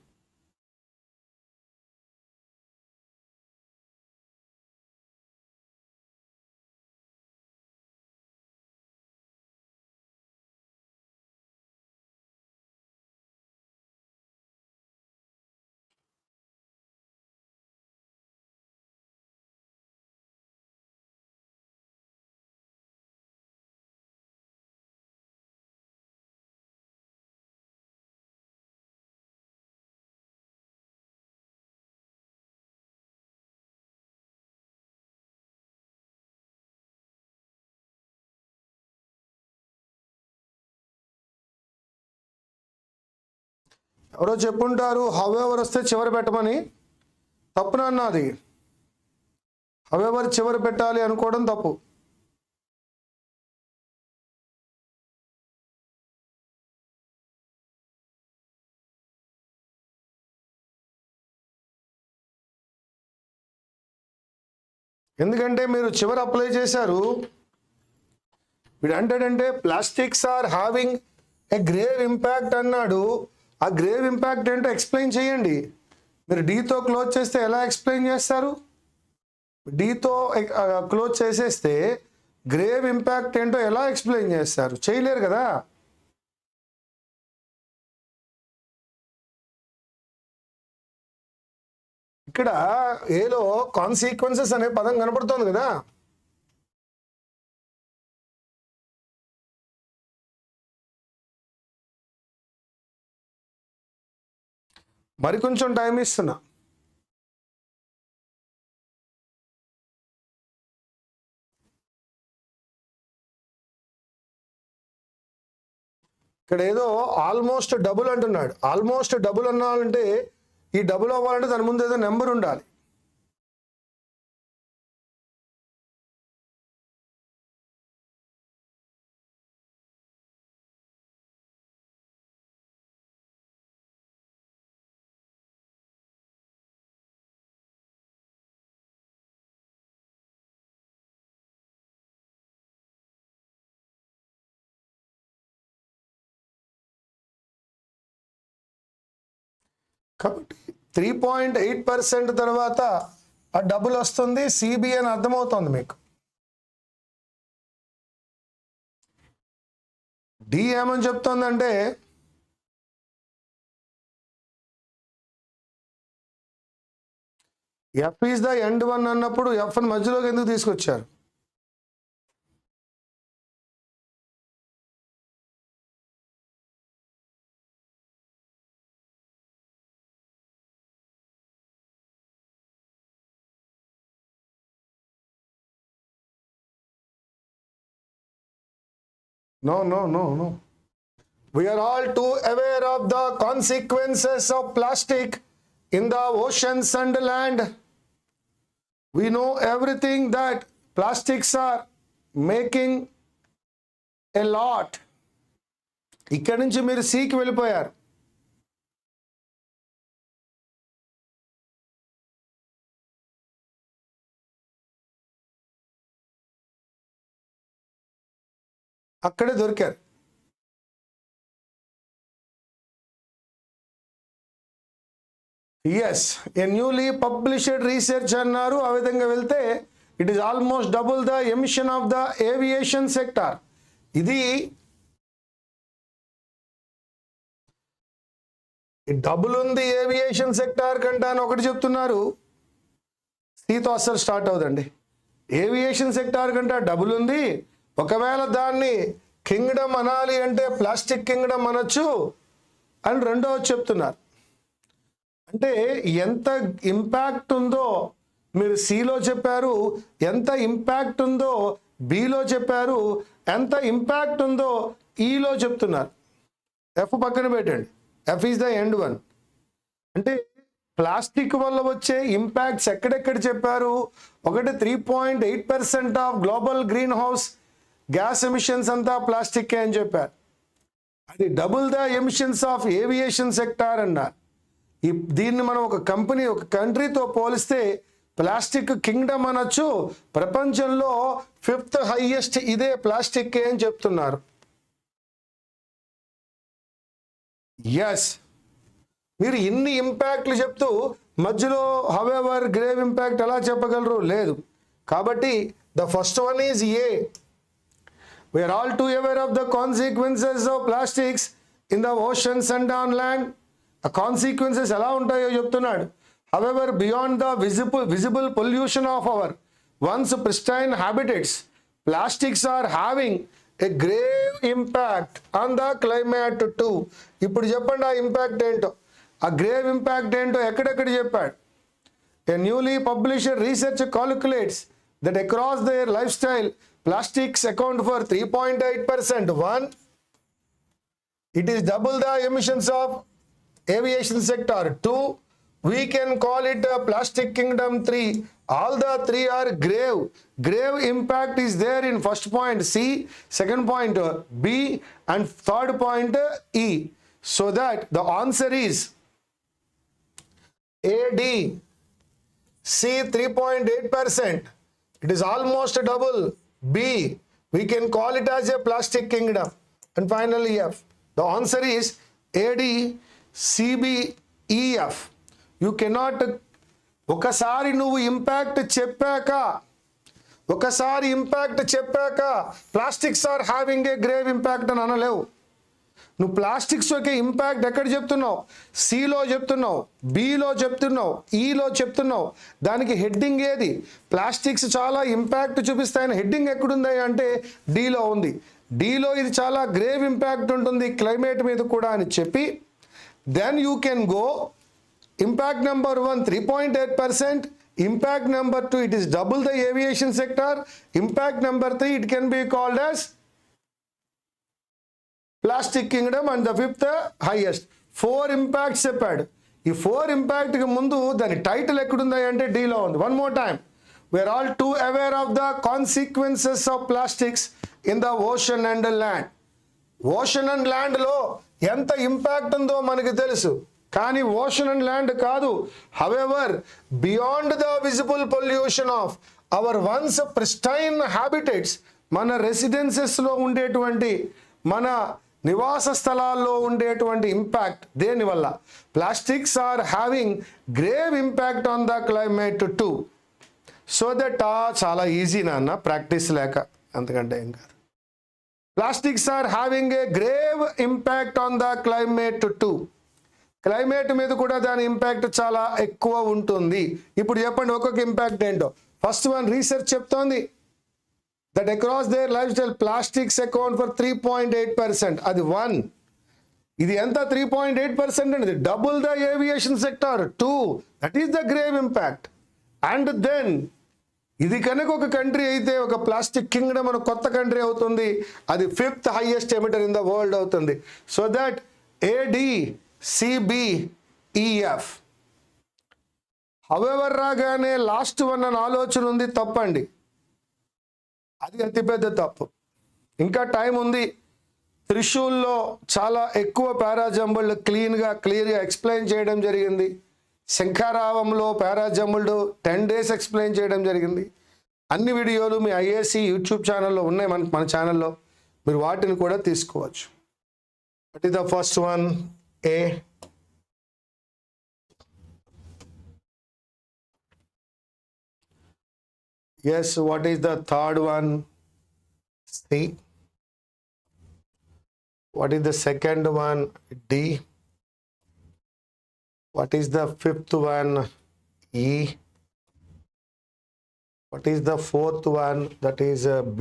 [SPEAKER 1] ఎవరో చెప్పుంటారు however వస్తే చివరి పెట్టమని. తప్పున అన్నది. హౌఎవర్ చివరి పెట్టాలి అనుకోవడం తప్పు. ఎందుకంటే మీరు చివరి అప్లై చేశారు. వీడు అంటే plastics are having a grave impact అన్నాడు. ఆ గ్రేవ్ ఇంపాక్ట్ ఏంటో ఎక్స్ప్లెయిన్ చేయండి. మీరు డీతో క్లోజ్ చేస్తే ఎలా ఎక్స్ప్లెయిన్ చేస్తారు? డీతో క్లోజ్ చేసేస్తే గ్రేవ్ ఇంపాక్ట్ ఏంటో ఎలా ఎక్స్ప్లెయిన్ చేస్తారు? చేయలేరు కదా. ఇక్కడ ఏలో కాన్సిక్వెన్సెస్ అనే పదం కనపడుతోంది కదా. మరి కొంచెం టైం ఇస్తున్నా. ఇక్కడ ఏదో ఆల్మోస్ట్ డబుల్ అంటున్నాడు. ఆల్మోస్ట్ డబుల్ అన్నాలంటే ఈ డబుల్ అవ్వాలంటే దాని ముందు ఏదో నెంబర్ ఉండాలి. కాబట్టి 3.8% తర్వాత ఆ డబుల్ వస్తుంది, సిబిఐ అని అర్థమవుతుంది మీకు. డి ఏమని చెప్తోందంటే F is the end one అన్నప్పుడు ఎఫ్ అని మధ్యలోకి ఎందుకు తీసుకొచ్చారు? No. We are all too aware of the consequences of plastic in the oceans and land. We know everything that plastics are making a lot. ఇక్కడి నుంచి మీరు సీకి వెళ్ళిపోయారు. అక్కడే దొరికారు. ఎస్, ఏ న్యూలీ పబ్లిష్డ్ రీసెర్చ్ అన్నారు. ఆ విధంగా వెళ్తే it is almost double the emission of the aviation sector. ఇది డబుల్ ఉంది ఏవియేషన్ సెక్టార్ కంటే అని ఒకటి చెప్తున్నారు. సీతో అస్సలు స్టార్ట్ అవుదండి. ఏవియేషన్ సెక్టార్ కంటే డబుల్ ఉంది. ఒకవేళ దాన్ని కింగ్డమ్ అనాలి అంటే ప్లాస్టిక్ కింగ్డమ్ అనొచ్చు అని రెండోది చెప్తున్నారు. అంటే ఎంత ఇంపాక్ట్ ఉందో మీరు సిలో చెప్పారు, ఎంత ఇంపాక్ట్ ఉందో బిలో చెప్పారు, ఎంత ఇంపాక్ట్ ఉందో ఈలో చెప్తున్నారు. ఎఫ్ పక్కన పెట్టండి. F is the end one. అంటే ప్లాస్టిక్ వల్ల వచ్చే ఇంపాక్ట్స్ ఎక్కడెక్కడ చెప్పారు? ఒకటి 3.8% of global green house gas emissions అంతా ప్లాస్టిక్ అని చెప్పారు. అది double the emissions of aviation sector అన్నారు. దీన్ని మనం ఒక కంట్రీతో పోలిస్తే ప్లాస్టిక్ కింగ్డమ్ అనొచ్చు. ప్రపంచంలో 5th హైయెస్ట్ ఇదే ప్లాస్టిక్ అని చెప్తున్నారు. ఎస్, మీరు ఇన్ని ఇంపాక్ట్లు చెప్తూ మధ్యలో హవెవర్ గ్రేవ్ ఇంపాక్ట్ ఎలా చెప్పగలరు? లేదు. కాబట్టి the first one is a. We are all too aware of the consequences of plastics in the oceans and on land. A consequences ఎలా ఉంటాయో చెప్తున్నాడు. However, beyond the visible pollution of our once pristine habitats, plastics are having a grave impact on the climate too. ఇప్పుడు చెప్పండి ఆ impact ఏంటో, ఆ grave impact ఏంటో ఎక్కడెక్కడ చెప్పాడు. A newly published research calculates that across their lifestyle, plastics account for 3.8%. One, it is double the emissions of aviation sector. Two, we can call it a plastic kingdom. Three, all the three are grave. Grave impact is there in first point C, second point B, and third point E. So that the answer is AD. C 3.8%. It is almost double. B, we can call it as a plastic kingdom. And finally F. The answer is AD. CBEF. You cannot ఒకసారి నువ్వు impact చెప్పాక plastics are having a grave impact అని అనలేవు. నువ్వు plastics యొక్క impact ఎక్కడ చెప్తున్నావు? సిలో చెప్తున్నావు, బిలో చెప్తున్నావు, ఈలో చెప్తున్నావు. దానికి హెడ్డింగ్ ఏది? ప్లాస్టిక్స్ చాలా ఇంపాక్ట్ చూపిస్తాయని హెడ్డింగ్ ఎక్కడుంది అంటే డీలో ఉంది. డీలో ఇది చాలా గ్రేవ్ ఇంపాక్ట్ ఉంటుంది క్లైమేట్ మీద కూడా అని చెప్పి, then you can go impact number 1 3.8%, impact number 2 it is double the aviation sector, impact number 3 it can be called as plastic kingdom, and the fifth highest. 4 impacts చెప్పాడు. ఈ 4 impact కి ముందు దాని టైటిల్ ఎక్కడుంది అంటే డీలో ఉంది. One more time, we are all too aware of the consequences of plastics in the ocean and land. Ocean and land లో ఎంత ఇంపాక్ట్ ఉందో మనకు తెలుసు, కానీ ఓషన్ అండ్ ల్యాండ్ కాదు. However beyond the visible pollution of our once pristine habitats, మన రెసిడెన్సెస్లో ఉండేటువంటి, మన నివాస స్థలాల్లో ఉండేటువంటి ఇంపాక్ట్ దేనివల్ల? Plastics are having grave impact on the climate too. So that చాలా ఈజీ నాన్న, ప్రాక్టీస్ లేక, అంతకంటే ఏం కాదు. Plastics are having a grave impact on the climate too. Climate మీద కూడా దాని ఇంపాక్ట్ చాలా ఎక్కువ ఉంటుంది. ఇప్పుడు చెప్పండి ఒక్కొక్క ఇంపాక్ట్ ఏంటో. ఫస్ట్ వన్ రీసెర్చ్ చెప్తోంది that across their lifestyle plastics account for 3.8%. అది 1. ఇది ఎంత? 3.8% అనేది double the aviation sector. 2, that is the grave impact. And then ఇది కనుక ఒక కంట్రీ అయితే, ఒక ప్లాస్టిక్ కింగ్డమ్ అని కొత్త కంట్రీ అవుతుంది. అది 5th highest emitter in the world అవుతుంది. So that ADCBEF. హవెవర్ రాగానే లాస్ట్ వన్ అని ఆలోచన ఉంది, తప్పండి. అది అతిపెద్ద తప్పు. ఇంకా టైం ఉంది. త్రిశూల్లో చాలా ఎక్కువ పారాజంబుల్డ్ క్లియర్గా ఎక్స్ప్లెయిన్ చేయడం జరిగింది. శంఖారావంలో పారాజంబుల్డ్ 10 days ఎక్స్ప్లెయిన్ చేయడం జరిగింది. అన్ని వీడియోలు మీ IACE యూట్యూబ్ ఛానల్లో ఉన్నాయి, మన ఛానల్లో. మీరు వాటిని కూడా తీసుకోవచ్చు. What is the first one? A. Yes, what is the third one? C. What is the second one? D. What is the fifth one? E. What is the fourth one? That is B.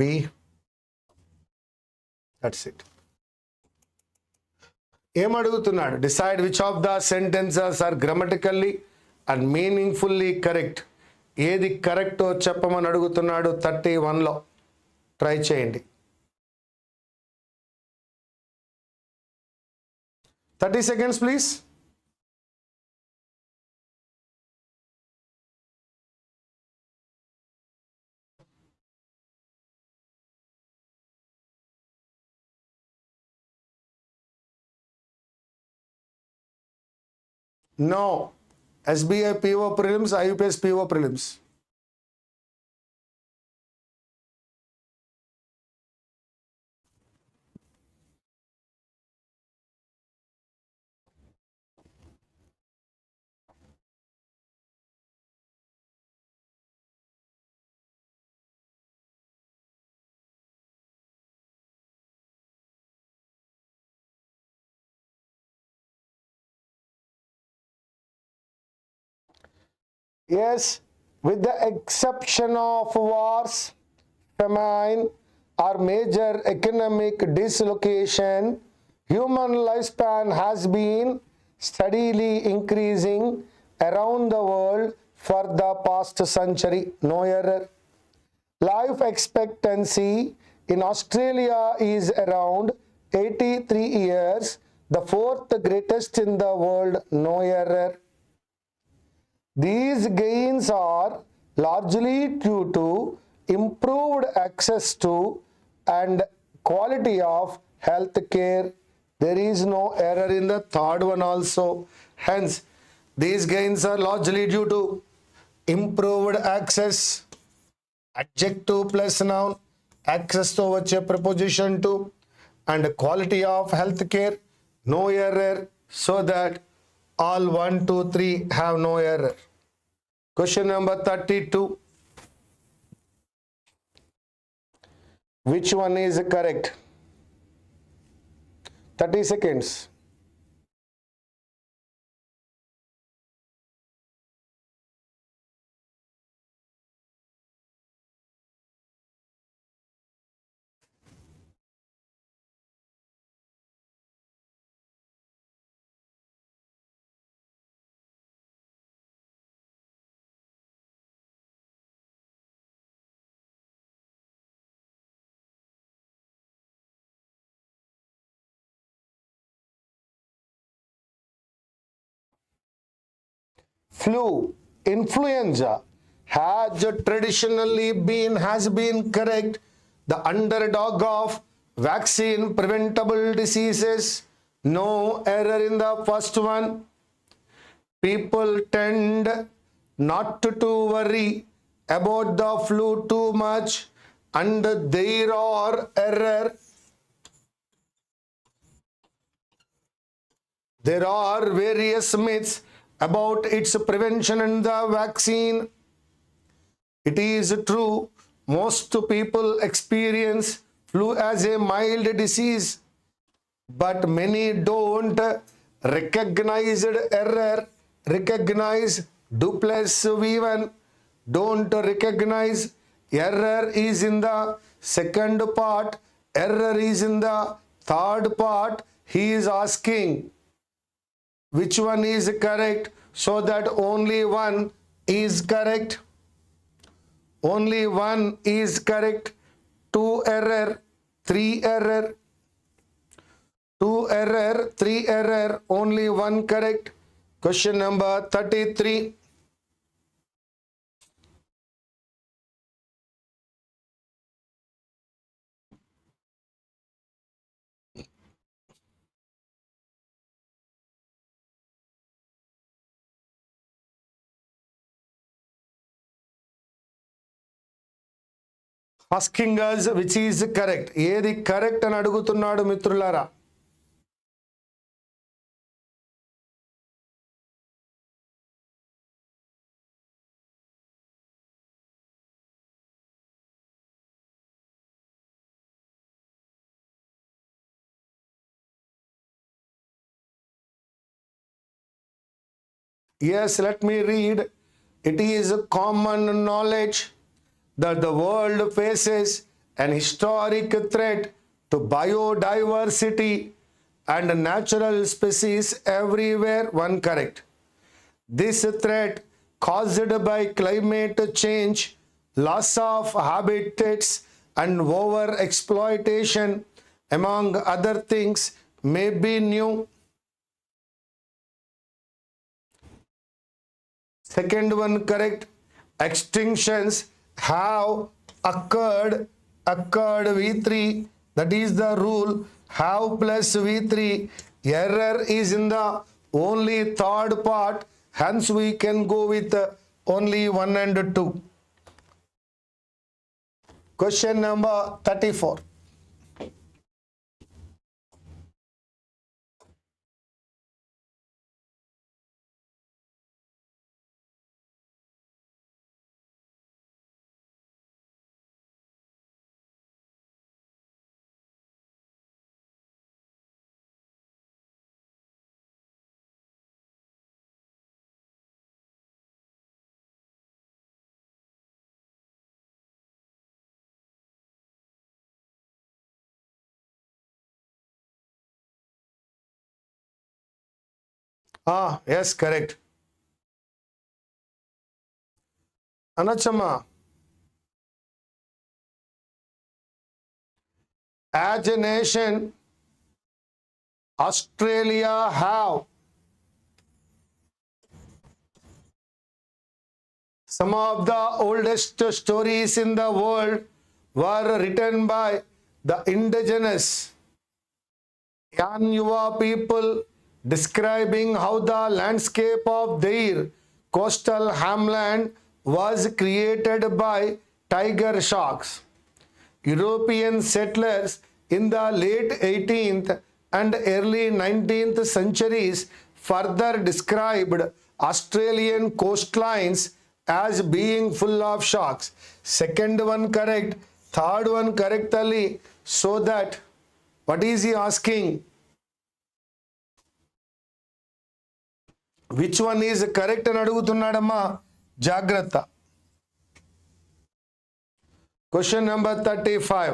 [SPEAKER 1] That's it. ఏం అడుగుతున్నాడు? Decide which of the sentences are grammatically and meaningfully correct. ఏది కరెక్టో చెప్పమని అడుగుతున్నాడు 31లో. Try చేయండి. 30 seconds please. No. SBI PO prelims, IBPS PO prelims. Yes, with the exception of wars, famine, or major economic dislocation, human lifespan has been steadily increasing around the world for the past century. No error. Life expectancy in Australia is around 83 years, the 4th greatest in the world. No error. These gains are largely due to improved access to and quality of health care. There is no error in the third one also. Hence, these gains are largely due to improved access, adjective plus noun, access to preposition to, and quality of health care. No error. so that all 1, 2, 3 have no error. Question number 32. Which one is correct? 30 seconds. Flu, influenza has been correct, the underdog of vaccine preventable diseases. No error in the first one. People tend not to worry about the flu too much, and there are error. There are various myths about its prevention and the vaccine. It is true, most people experience flu as a mild disease, but many don't recognize error, recognize duplex V1, don't recognize error is in the second part, error is in the third part. He is asking which one is correct, so that only one is correct. Only one is correct. 2 error, 3 error. 2 error, 3 error, only one correct. Question number 33. Asking us which is correct. ఏది correct అని అడుగుతున్నాడు మిత్రులారా. Yes, let me read. It is common knowledge that the world faces an historic threat to biodiversity and natural species everywhere. One correct. This threat caused by climate change, loss of habitats and over exploitation, among other things, may be new. Second one correct. Extinctions have occurred V3, that is the rule, have plus V3. Error is in the only third part, hence we can go with only 1 and 2. Question number 34. Yes, correct. Anachama, as a nation, Australia have some of the oldest stories in the world were written by the indigenous Yanyuwa people, describing how the landscape of their coastal hamlet was created by tiger sharks. European settlers in the late 18th and early 19th centuries further described Australian coastlines as being full of sharks. Second one correct, third one correct Ali. So that what is he asking? Which one is correct అని అడుగుతున్నాడమ్మా, జాగ్రత్త. Question number 35.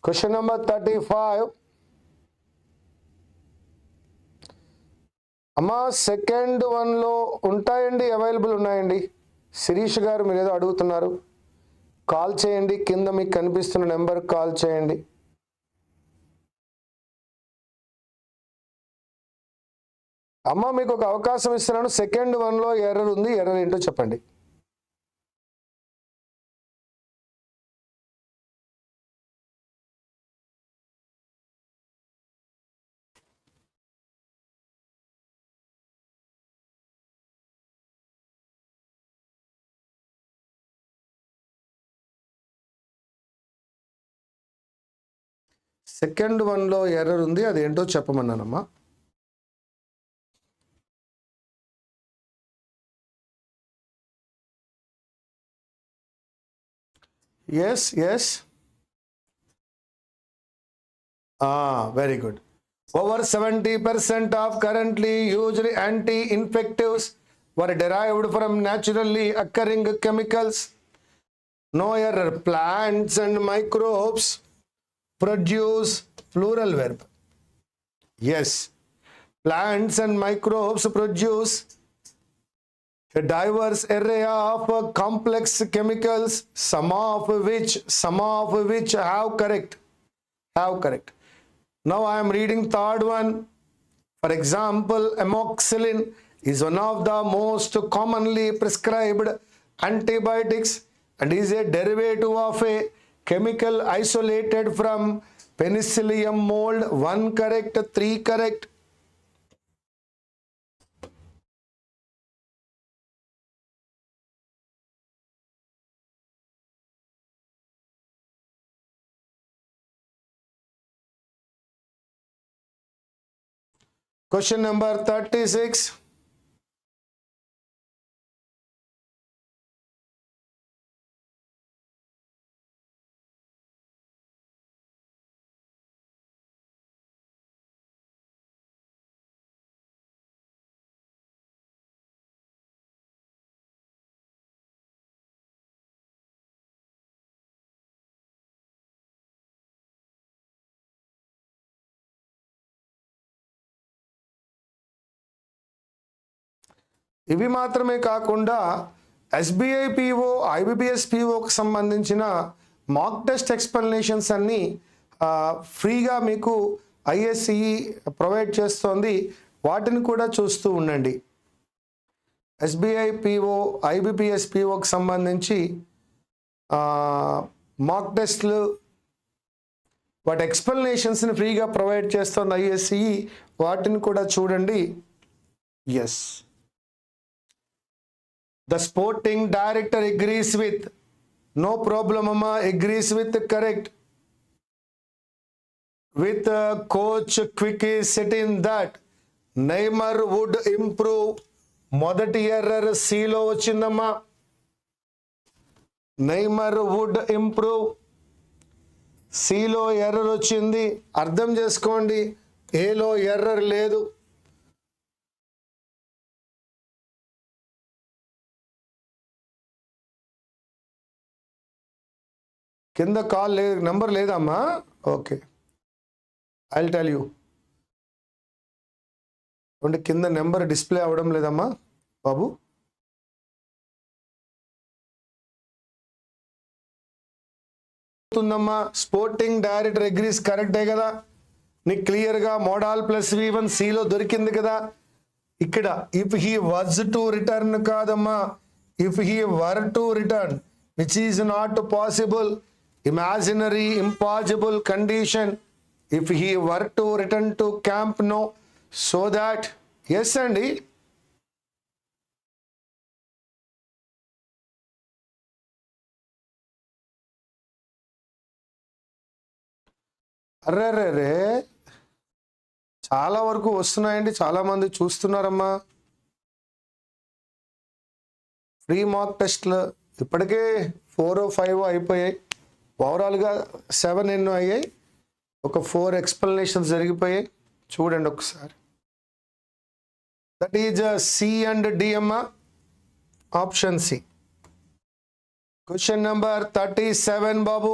[SPEAKER 1] Question number 35. అమ్మా second వన్లో ఉంటాయండి, available ఉన్నాయండి. శిరీష్ గారు మీరు ఏదో అడుగుతున్నారు, కాల్ చేయండి, కింద మీకు కనిపిస్తున్న నెంబర్కి కాల్ చేయండి. అమ్మ మీకు ఒక అవకాశం ఇస్తున్నాను, సెకండ్ వన్లో ఎర్రర్ ఉంది, ఎర్రర్ ఏంటో చెప్పండి. సెకండ్ వన్లో ఎర్రర్ ఉంది, అదేంటో చెప్పమన్నానమ్మా. Yes yes, very good. Over 70% of currently used anti-infectives were derived from naturally occurring chemicals. No error. Plants and microbes produce, plural verb. Yes, plants and microbes produce a diverse array of complex chemicals, some of which have correct. Now I am reading third one. For example, amoxicillin is one of the most commonly prescribed antibiotics and is a derivative of a chemical isolated from penicillium mold. 1 correct, 3 correct. Question number 36. ఇవి మాత్రమే కాకుండా SBI PO, IBPS పిఓకి సంబంధించిన mock test explanations అన్నీ ఫ్రీగా మీకు IACE provide చేస్తోంది. వాటిని కూడా చూస్తూ ఉండండి. ఎస్బీఐ పిఓ, ఐబీపీఎస్ పిఓకి సంబంధించి మాక్ టెస్ట్లు, వాటి ఎక్స్ప్లెనేషన్స్ని ఫ్రీగా ప్రొవైడ్ చేస్తోంది ఐఏసీఈ. వాటిని కూడా చూడండి. Yes, the sporting director agrees with, no problem amma, agrees with, correct. With coach quick is setting that Neymar would improve. మొదటి ఎర్రర్ సిలో వచ్చిందమ్మా. Neymar would improve, సిలో ఎర్రర్ వచ్చింది. అర్థం చేసుకోండి, ఏలో ఎర్రర్ లేదు. కింద కాల్ లేదు, నెంబర్ లేదమ్మా. Okay, I will tell you. అంటే కింద నెంబర్ డిస్ప్లే అవ్వడం లేదమ్మా బాబు. స్పోర్టింగ్ డైరెక్టర్ అగ్రీస్ కరెక్టే కదా. నీకు క్లియర్గా మోడాల్ ప్లస్ V1 సిలో దొరికింది కదా. ఇక్కడ if he was to return కాదమ్మా, if he were to return, which is not possible, imaginary impossible condition. If he were to return to camp, no. So that yes అండి. అర్రే చాలా వరకు వస్తున్నాయండి, చాలామంది చూస్తున్నారమ్మా. ఫ్రీ మాక్ టెస్ట్లు ఇప్పటికే 4 or 5 అయిపోయాయి. ఓవరాల్గా 7 ఎన్నో అయ్యాయి. ఒక 4 ఎక్స్ప్లెనేషన్స్ జరిగిపోయాయి. చూడండి ఒకసారి. That is C and D అమ్మా. Option C. క్వశ్చన్ నెంబర్ 37 బాబు.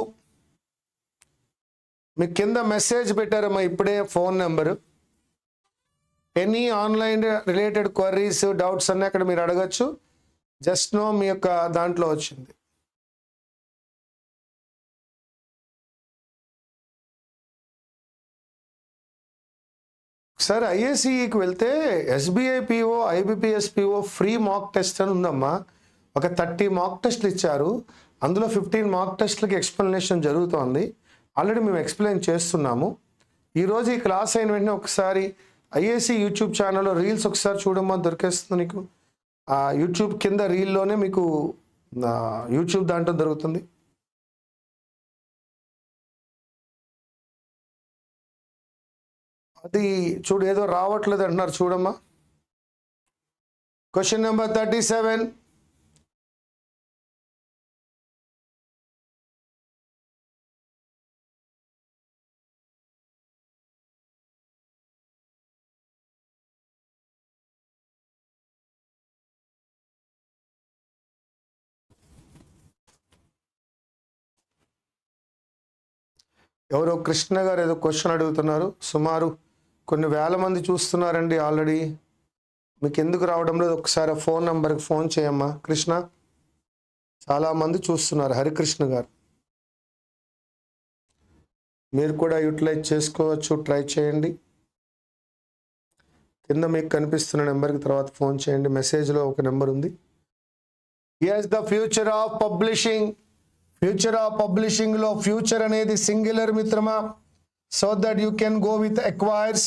[SPEAKER 1] మీకు కింద మెసేజ్ పెట్టారమ్మా ఇప్పుడే, phone number. Any online related queries, doubts అన్నీ అక్కడ మీరు అడగచ్చు. జస్ట్ నో మీ యొక్క దాంట్లో వచ్చింది. ఒకసారి IACEకి వెళ్తే SBI PO, IBPS PO free mock test అని ఉందమ్మా. ఒక 30 మాక్ టెస్ట్లు ఇచ్చారు. అందులో 15 మాక్ టెస్ట్లకి ఎక్స్ప్లెనేషన్ జరుగుతోంది. ఆల్రెడీ మేము ఎక్స్ప్లెయిన్ చేస్తున్నాము. ఈరోజు ఈ క్లాస్ అయిన వెంటనే ఒకసారి IACE యూట్యూబ్ ఛానల్లో రీల్స్ ఒకసారి చూడమ్మా, దొరికేస్తుంది నీకు. ఆ యూట్యూబ్ కింద రీల్లోనే మీకు యూట్యూబ్ దాంట్లో దొరుకుతుంది. అది చూడు, ఏదో రావట్లేదు అంటున్నారు, చూడమ్మా. Question number 37. ఎవరో కృష్ణ గారు ఏదో క్వశ్చన్ అడుగుతున్నారు. సుమారు కొన్ని వేల మంది చూస్తున్నారండి ఆల్రెడీ. మీకు ఎందుకు రావడం లేదు? ఒకసారి ఫోన్ నెంబర్కి ఫోన్ చేయమ్మా కృష్ణ. చాలామంది చూస్తున్నారు. హరికృష్ణ గారు, మీరు కూడా యూటిలైజ్ చేసుకోవచ్చు, ట్రై చేయండి. కింద మీకు కనిపిస్తున్న నెంబర్కి తర్వాత ఫోన్ చేయండి. మెసేజ్లో ఒక నెంబర్ ఉంది. Yes, the future of publishing. Future of పబ్లిషింగ్లో ఫ్యూచర్ అనేది సింగులర్ మిత్రమా. So that you can go with acquires.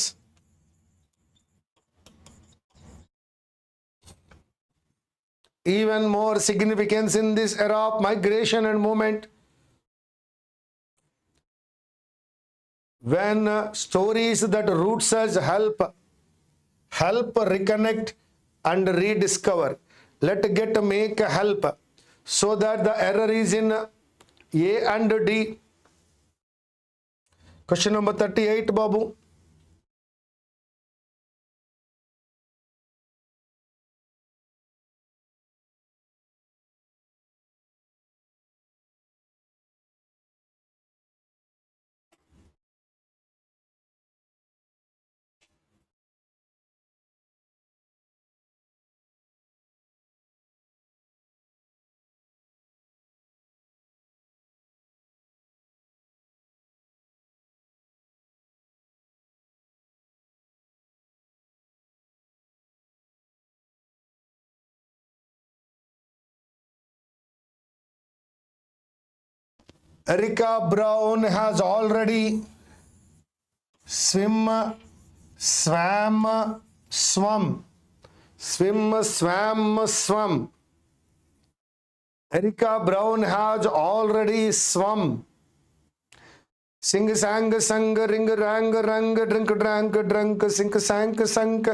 [SPEAKER 1] Even more significance in this era of migration and movement, when stories that roots us help reconnect and rediscover. Let get make help, so that the error is in A and D. Question number 38 Babu. Erica Brown has already swum. Erica Brown has already swum. Sing sang sang, ring rang rang, drink drank drunk, sink sank sank,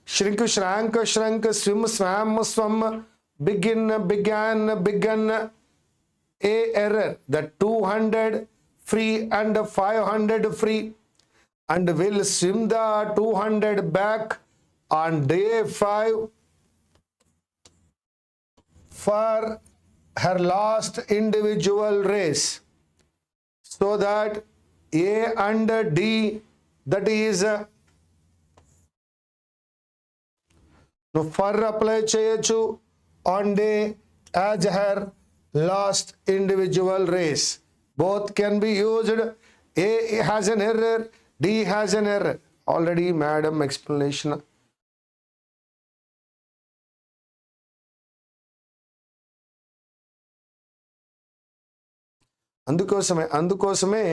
[SPEAKER 1] shrink shrank shrank, swim swam, began. A error, the 200 free and 500 free, and will swim the 200 back on day 5 for her last individual race. So that A and D, that is for apply cheyachu on day as her last individual race. Both can be used. A has an error, D has an error. Already madam explanation. అందుకోసమే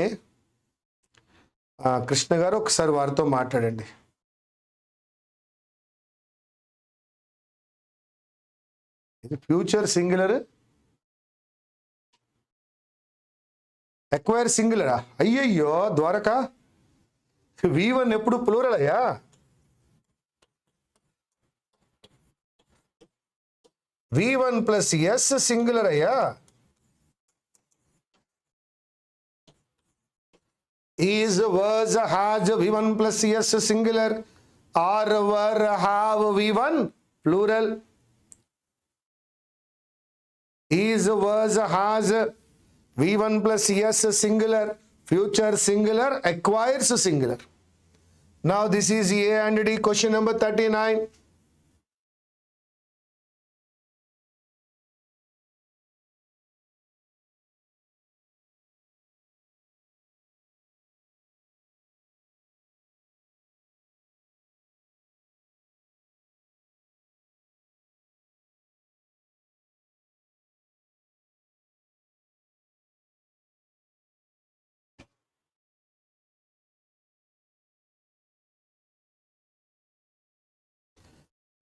[SPEAKER 1] కృష్ణ గారు ఒకసారి వారితో మాట్లాడండి. ఇది future singular, acquire సింగులరా? అయ్యయ్యో Dwaraka, V1 ఎప్పుడు plural అయ్యా? V1 plus S singular అయ్యా. Is, was, has V1 plus S singular, or were, have V1 plural. Is, was, has V1 plus S singular, future singular, acquires singular. Now this is A and D. Question number 39.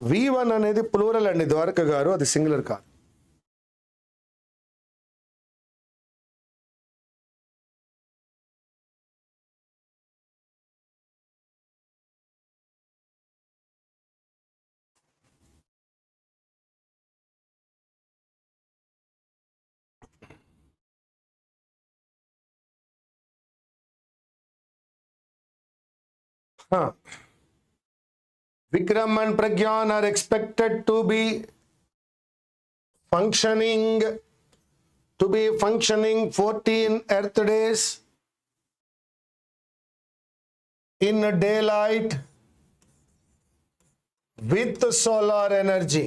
[SPEAKER 1] V1 అనేది plural అండి ద్వారక గారు, అది singular కాదు. Vikram and Pragyan are expected to be functioning 14 earth days in daylight with solar energy.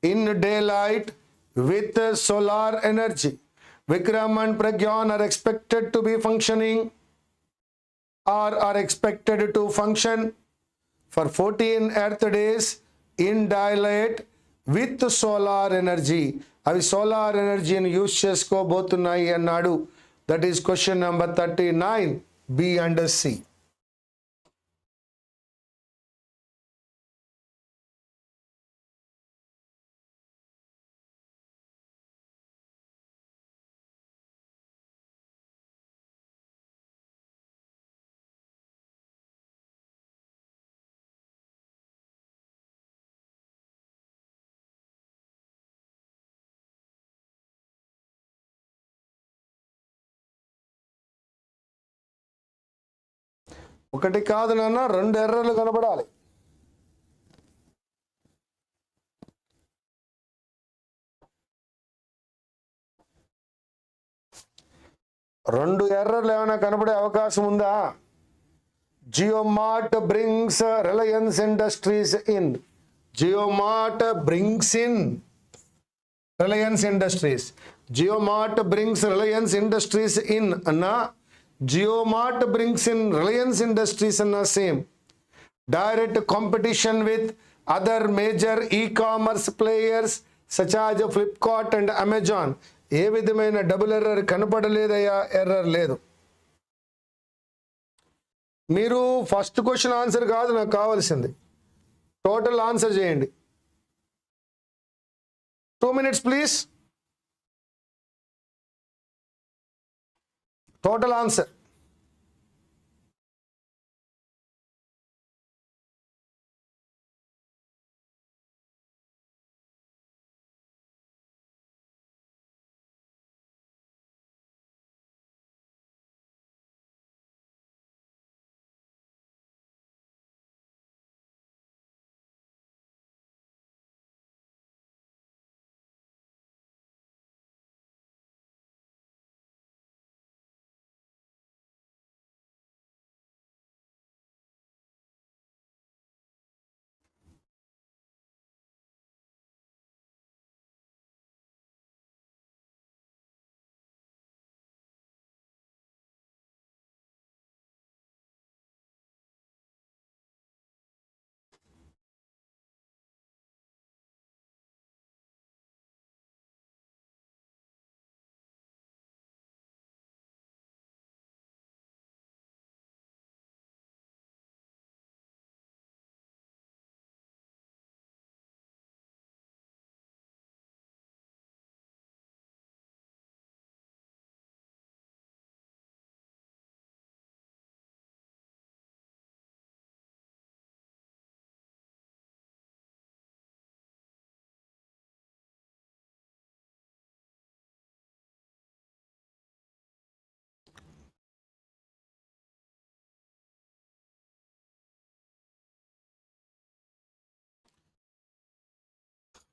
[SPEAKER 1] In daylight with solar energy. Vikram and Pragyan are expected to be functioning or are expected to function for 14 earth days in daylight with solar energy. అవి solar ఎనర్జీని use చేసుకోబోతున్నాయి అన్నాడు. That is question number 39, B and C. ఒకటి కాదు నాన్న, 2 ఎర్రర్లు కనబడాలి. రెండు ఎర్రర్లు ఏమైనా కనబడే అవకాశం ఉందా? JioMart brings Reliance industries in. JioMart brings in Reliance industries. JioMart brings Reliance industries in అన్నా, JioMart brings in Reliance Industries and same direct competition with other major e-commerce players such as Flipkart and Amazon. ఏ విధమైన డబుల్ ఎర్రర్ కనపడలేదయ్యా, ఎర్రర్ లేదు. మీరు first question answer కాదు నాకు కావాల్సింది, total answer చేయండి. 2 minutes please. Total answer.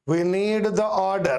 [SPEAKER 1] We need the order.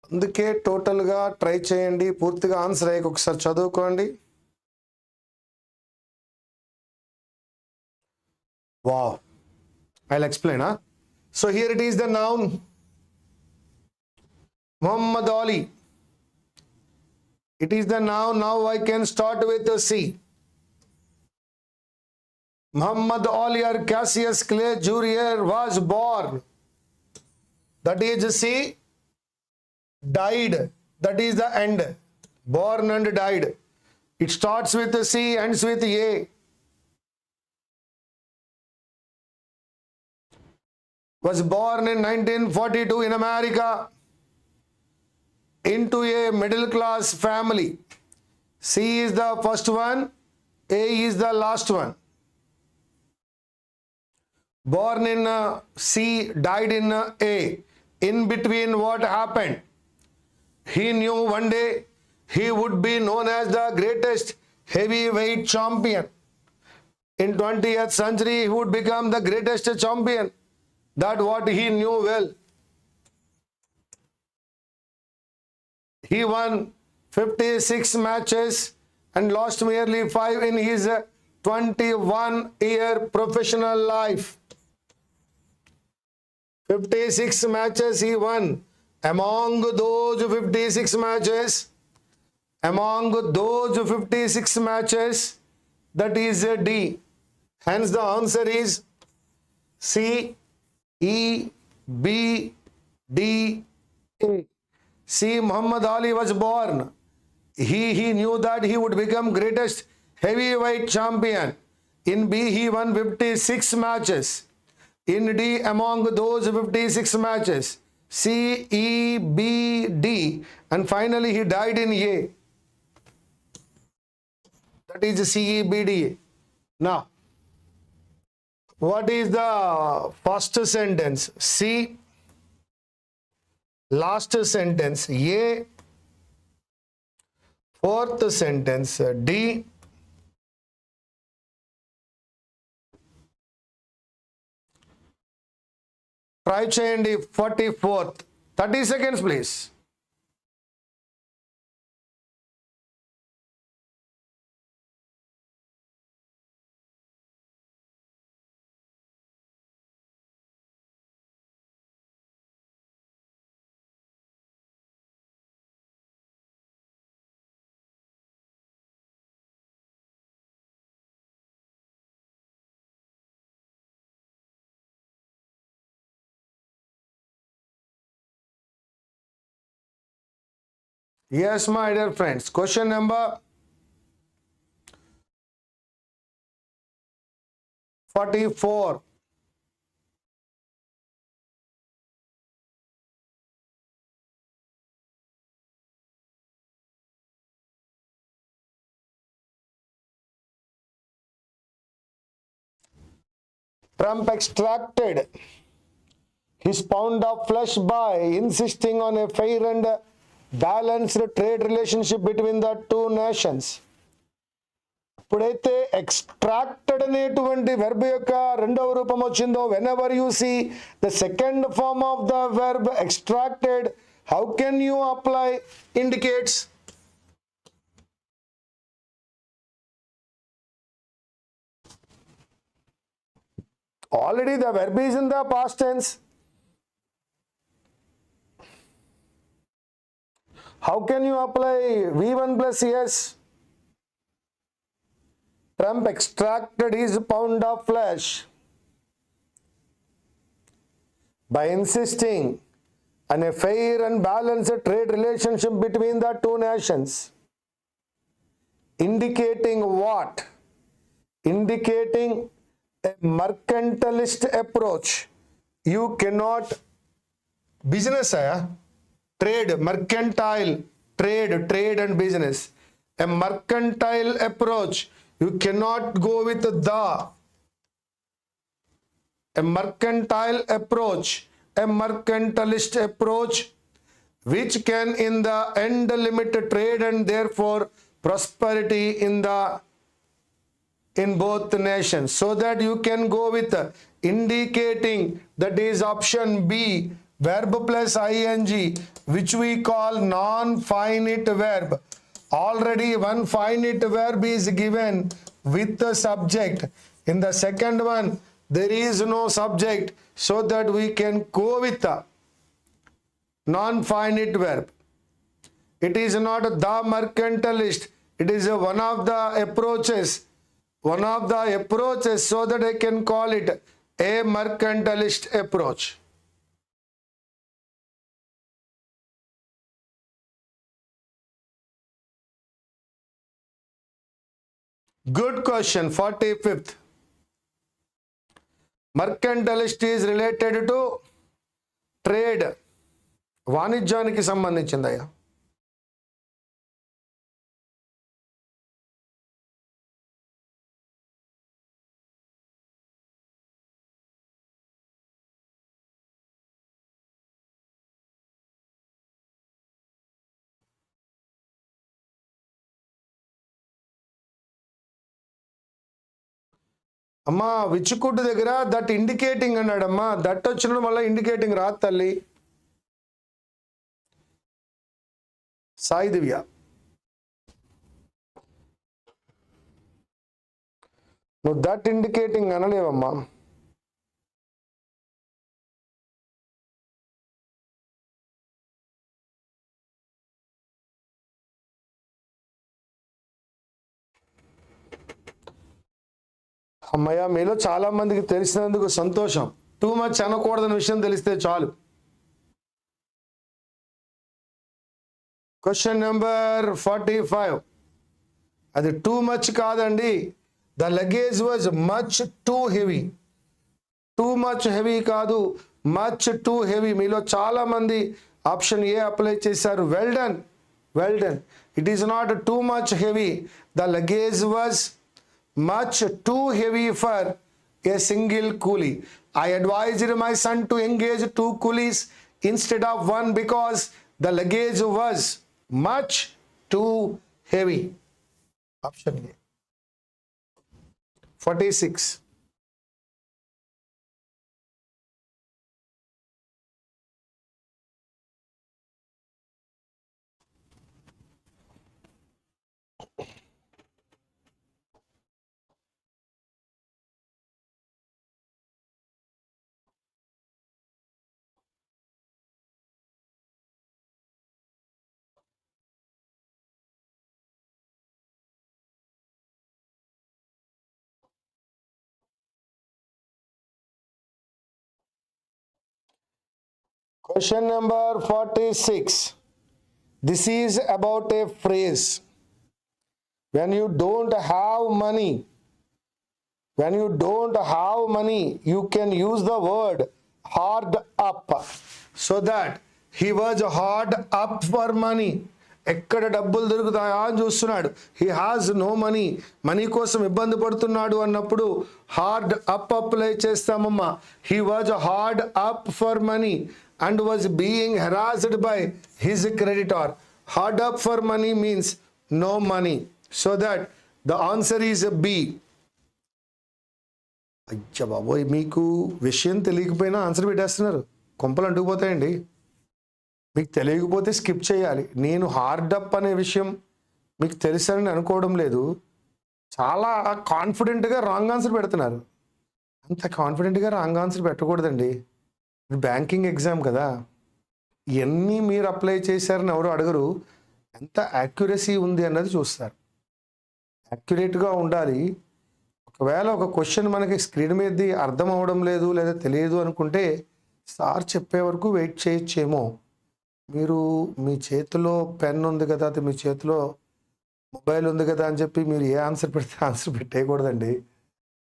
[SPEAKER 1] అందుకే టోటల్గా try చేయండి, పూర్తిగా ఆన్సర్ అయ్యాక ఒకసారి చదువుకోండి. Wow, I'll explain. So here it is the noun Muhammad Ali. It is the noun. Now I can start with the C. Muhammad Ali or Cassius Clay Jr. was born. That is C. Died. That is the end. Born and died. It starts with C, ends with A. Was born in 1942 in America into a middle class family. C is the first one, A is the last one. Born in C, died in A. In between, what happened? He knew one day he would be known as the greatest heavyweight champion. In 20th century, he would become the greatest champion. That what he knew well. He won 56 matches and lost merely 5 in his 21-year professional life. 56 matches he won. Among those 56 matches, that is D. Hence the answer is C, E, B, D, A. C. Muhammad Ali was born. He knew that he would become greatest heavyweight champion. In B, he won 56 matches. In D, among those 56 matches. C, E, B, D. And finally, he died in A. That is C, E, B, D. Now, what is the first sentence? C. Last sentence A. Fourth sentence D. Try చేయండి 44th. 30 seconds please. Yes, my dear friends. Question number 44. Trump extracted his pound of flesh by insisting on a fair and balanced trade relationship between the two nations. ఇప్పుడైతే extracted అనేటువంటి verb యొక్క రెండవ రూపం వచ్చిందో, whenever you see the second form of the verb extracted, how can you apply indicates? Already the verb is in the past tense. How can you apply V1 plus yes? Trump extracted his pound of flesh by insisting on a fair and balanced trade relationship between the two nations. Indicating what? Indicating a mercantilist approach. You cannot business trade, mercantile, trade and business. A mercantile approach. You cannot go with a mercantile approach, a mercantilist approach, which can in the end limit trade and therefore prosperity in both nations. So that you can go with indicating, that is option B, verb plus ing, which we call non-finite verb. Already one finite verb is given with the subject. In the second one, there is no subject, so that we can go with the non-finite verb. It is not the mercantilist. It is one of the approaches. One of the approaches, so that I can call it a mercantilist approach. Good question. 45th. Mercantilist is related to trade. వాణిజ్యానికి సంబంధించిందయ్యా. అమ్మా విచ్చుకుట్టు దగ్గర that indicating అన్నాడమ్మా. That వచ్చిన మళ్ళీ indicating రాదు తల్లి. సాయి దివ్య, నువ్వు that indicating అనలేవమ్మా. అమ్మయ్య, మీలో చాలా మందికి తెలిసినందుకు సంతోషం. టూ మచ్ అనకూడదని విషయం తెలిస్తే చాలు. Question number 45. అది టూ మచ్ కాదండి. The luggage was much too heavy. Too much heavy కాదు, మచ్ టూ హెవీ. మీలో చాలా మంది ఆప్షన్ ఏ అప్లై చేశారు. Well done, well done. It is not too much heavy. The luggage was much too heavy for a single coolie. I advised my son to engage 2 coolies instead of 1 because the luggage was much too heavy. Option A. 46. Question number 46. This is about a phrase. When you don't have money, you can use the word hard up. So that he was hard up for money. ఎక్కడ డబ్బులు దొరుకుతాయా అని చూస్తున్నాడు. He has no money, money కోసం ఇబ్బంది పడుతున్నాడు అన్నప్పుడు hard up apply చేస్తామమ్మా. He was hard up for money and was being harassed by his creditor. Hard up for money means no money. So that the answer is B. అయ్యా బాబోయ్, మీకు విషయం తెలియకపోయినా ఆన్సర్ పెట్టేస్తున్నారు. కొంపలు అంటుకుపోతాయండి. మీకు తెలియకపోతే స్కిప్ చేయాలి. నేను హార్డ్ అప్ అనే విషయం మీకు తెలుసని అనుకోవడం లేదు. చాలా కాన్ఫిడెంట్గా రాంగ్ ఆన్సర్ పెడుతున్నారు. అంత కాన్ఫిడెంట్గా రాంగ్ ఆన్సర్ పెట్టకూడదండి. బ్యాంకింగ్ ఎగ్జామ్ కదా. ఇవన్నీ మీరు అప్లై చేశారని ఎవరు అడగరు. ఎంత యాక్యురసీ ఉంది అన్నది చూస్తారు. యాక్యురేట్గా ఉండాలి. ఒకవేళ ఒక క్వశ్చన్ మనకి స్క్రీన్ మీదది అర్థం అవ్వడం లేదు లేదా తెలియదు అనుకుంటే సార్ చెప్పే వరకు వెయిట్ చేయొచ్చేమో. మీరు మీ చేతిలో పెన్ ఉంది కదా, అది మీ చేతిలో మొబైల్ ఉంది కదా అని చెప్పి మీరు ఏ ఆన్సర్ పెడితే ఆన్సర్ పెట్టేయకూడదండి.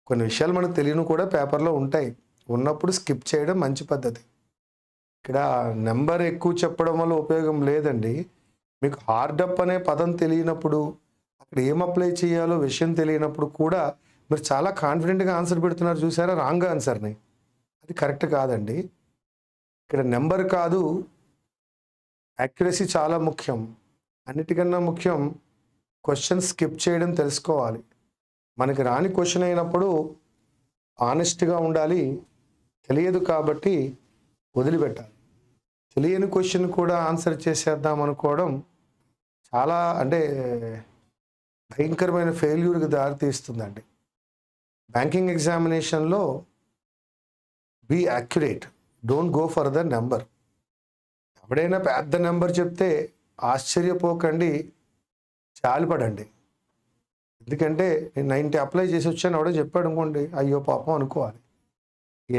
[SPEAKER 1] కొన్ని విషయాలు మనకు తెలియని కూడా పేపర్లో ఉంటాయి. ఉన్నప్పుడు స్కిప్ చేయడం మంచి పద్ధతి. ఇక్కడ నెంబర్ ఎక్కువ చెప్పడం వల్ల ఉపయోగం లేదండి. మీకు హార్డ్ అప్ అనే పదం తెలియనప్పుడు, అక్కడ ఏం అప్లై చేయాలో విషయం తెలియనప్పుడు కూడా మీరు చాలా కాన్ఫిడెంట్గా ఆన్సర్ పెడుతున్నారు చూసారా, రాంగ్ ఆన్సర్ని. అది కరెక్ట్ కాదండి. ఇక్కడ నెంబర్ కాదు, యాక్యురసీ చాలా ముఖ్యం. అన్నిటికన్నా ముఖ్యం క్వశ్చన్ స్కిప్ చేయడం తెలుసుకోవాలి. మనకి రాని క్వశ్చన్ అయినప్పుడు ఆనెస్ట్గా ఉండాలి. తెలియదు కాబట్టి వదిలిపెట్టాలి. తెలియని క్వశ్చన్ కూడా ఆన్సర్ చేసేద్దాం అనుకోవడం చాలా అంటే భయంకరమైన ఫెయిల్యూర్కి దారితీస్తుందండి. బ్యాంకింగ్ ఎగ్జామినేషన్లో be accurate, don't go for the number. ఎవడైనా పెద్ద నెంబర్ చెప్తే ఆశ్చర్యపోకండి, చాలిపడండి. ఎందుకంటే నేను 90 అప్లై చేసి వచ్చాను, ఎవడో చెప్పాడు అనుకోండి, అయ్యో పాపం అనుకోవాలి. ఈ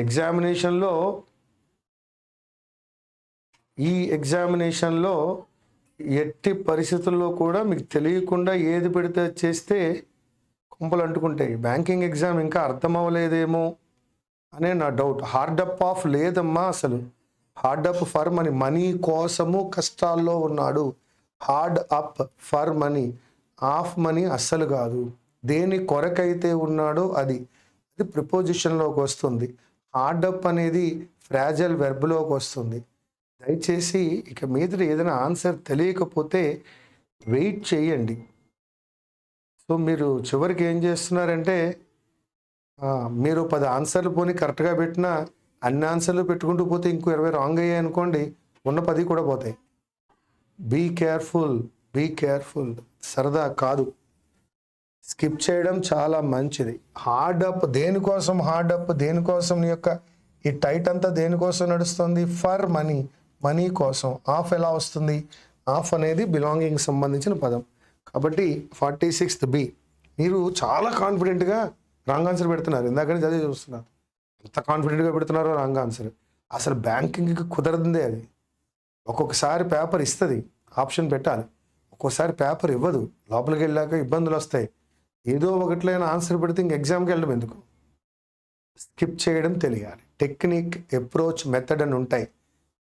[SPEAKER 1] ఎగ్జామినేషన్లో ఎట్టి పరిస్థితుల్లో కూడా మీకు తెలియకుండా ఏది పెడితే చేస్తే కుంపలు అంటుకుంటాయి. బ్యాంకింగ్ ఎగ్జామ్ ఇంకా అర్థం అవ్వలేదేమో అనే నా డౌట్. హార్డ్ అప్ ఆఫ్ లేదమ్మా, అసలు hard up for money, money కోసము కష్టాల్లో ఉన్నాడు. Hard up for money, of money అస్సలు కాదు. దేని కొరకైతే ఉన్నాడో అది ప్రిపోజిషన్లోకి వస్తుంది. హార్డ్ అప్ అనేది ఫ్రాజల్ వెర్బ్లోకి వస్తుంది. దయచేసి ఇక మీద ఏదైనా ఆన్సర్ తెలియకపోతే వెయిట్ చేయండి. సో మీరు చివరికి ఏం చేస్తున్నారంటే, మీరు 10 ఆన్సర్లు పోనీ కరెక్ట్గా పెట్టినా అన్ని ఆన్సర్లు పెట్టుకుంటూ పోతే ఇంకో 20 రాంగ్ అయ్యాయి అనుకోండి, ఉన్న 10 కూడా పోతాయి. Be careful, be careful. సరదా కాదు, స్కిప్ చేయడం చాలా మంచిది. హార్డ్ అప్ దేనికోసం, హార్డ్ అప్ దేనికోసం, నీ యొక్క ఈ టైట్ అంతా దేనికోసం నడుస్తుంది? ఫర్ మనీ, మనీ కోసం. ఆఫ్ ఎలా వస్తుంది? ఆఫ్ అనేది బిలాంగింగ్ సంబంధించిన పదం. కాబట్టి 46th బి. మీరు చాలా కాన్ఫిడెంట్గా రాంగ్ ఆన్సర్ పెడుతున్నారు. ఇందాకనే చదివి చూస్తున్నారు ఎంత కాన్ఫిడెంట్గా పెడుతున్నారో రాంగ్ ఆన్సర్. అసలు బ్యాంకింగ్కి కుదరదుందే అది. ఒక్కొక్కసారి పేపర్ ఇస్తుంది, ఆప్షన్ పెట్టాలి. ఒక్కోసారి పేపర్ ఇవ్వదు, లోపలికి వెళ్ళాక ఇబ్బందులు వస్తాయి. ఏదో ఒకట్లైనా ఆన్సర్ పెడితే ఇంక ఎగ్జామ్కి వెళ్ళడం ఎందుకు? స్కిప్ చేయడం తెలియాలి. టెక్నిక్, అప్రోచ్, మెథడ్ అని ఉంటాయి.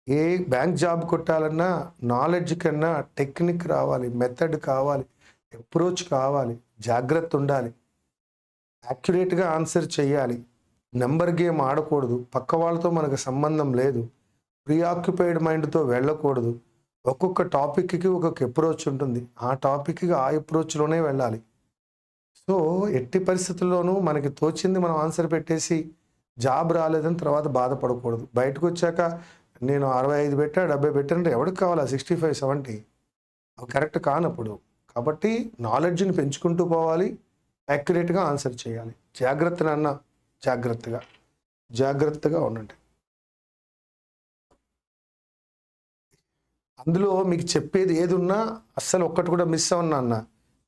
[SPEAKER 1] ఏ బ్యాంక్ జాబ్ కొట్టాలన్నా నాలెడ్జ్ కన్నా టెక్నిక్ రావాలి, మెథడ్ కావాలి, అప్రోచ్ కావాలి, జాగ్రత్త ఉండాలి, యాక్యురేట్గా ఆన్సర్ చేయాలి. నెంబర్ గేమ్ ఆడకూడదు, పక్క వాళ్ళతో మనకు సంబంధం లేదు, ప్రీఆక్యుపైడ్ మైండ్తో వెళ్ళకూడదు. ఒక్కొక్క టాపిక్కి ఒక్కొక్క అప్రోచ్ ఉంటుంది, ఆ టాపిక్కి ఆ అప్రోచ్లోనే వెళ్ళాలి. సో ఎట్టి పరిస్థితుల్లోనూ మనకి తోచింది మనం ఆన్సర్ పెట్టేసి జాబ్ రాలేదని తర్వాత బాధపడకూడదు. బయటకు వచ్చాక నేను 65 పెట్టా, 70 పెట్టానంటే ఎవరికి కావాలా 65, 70? అవి కరెక్ట్ కానప్పుడు. కాబట్టి నాలెడ్జ్ని పెంచుకుంటూ పోవాలి, యాక్యురేట్గా ఆన్సర్ చేయాలి. జాగ్రత్త నాన్న, జాగ్రత్తగా ఉండండి. అందులో మీకు చెప్పేది ఏది ఉన్నా అస్సలు ఒక్కటి కూడా మిస్ అవ్వను అన్న.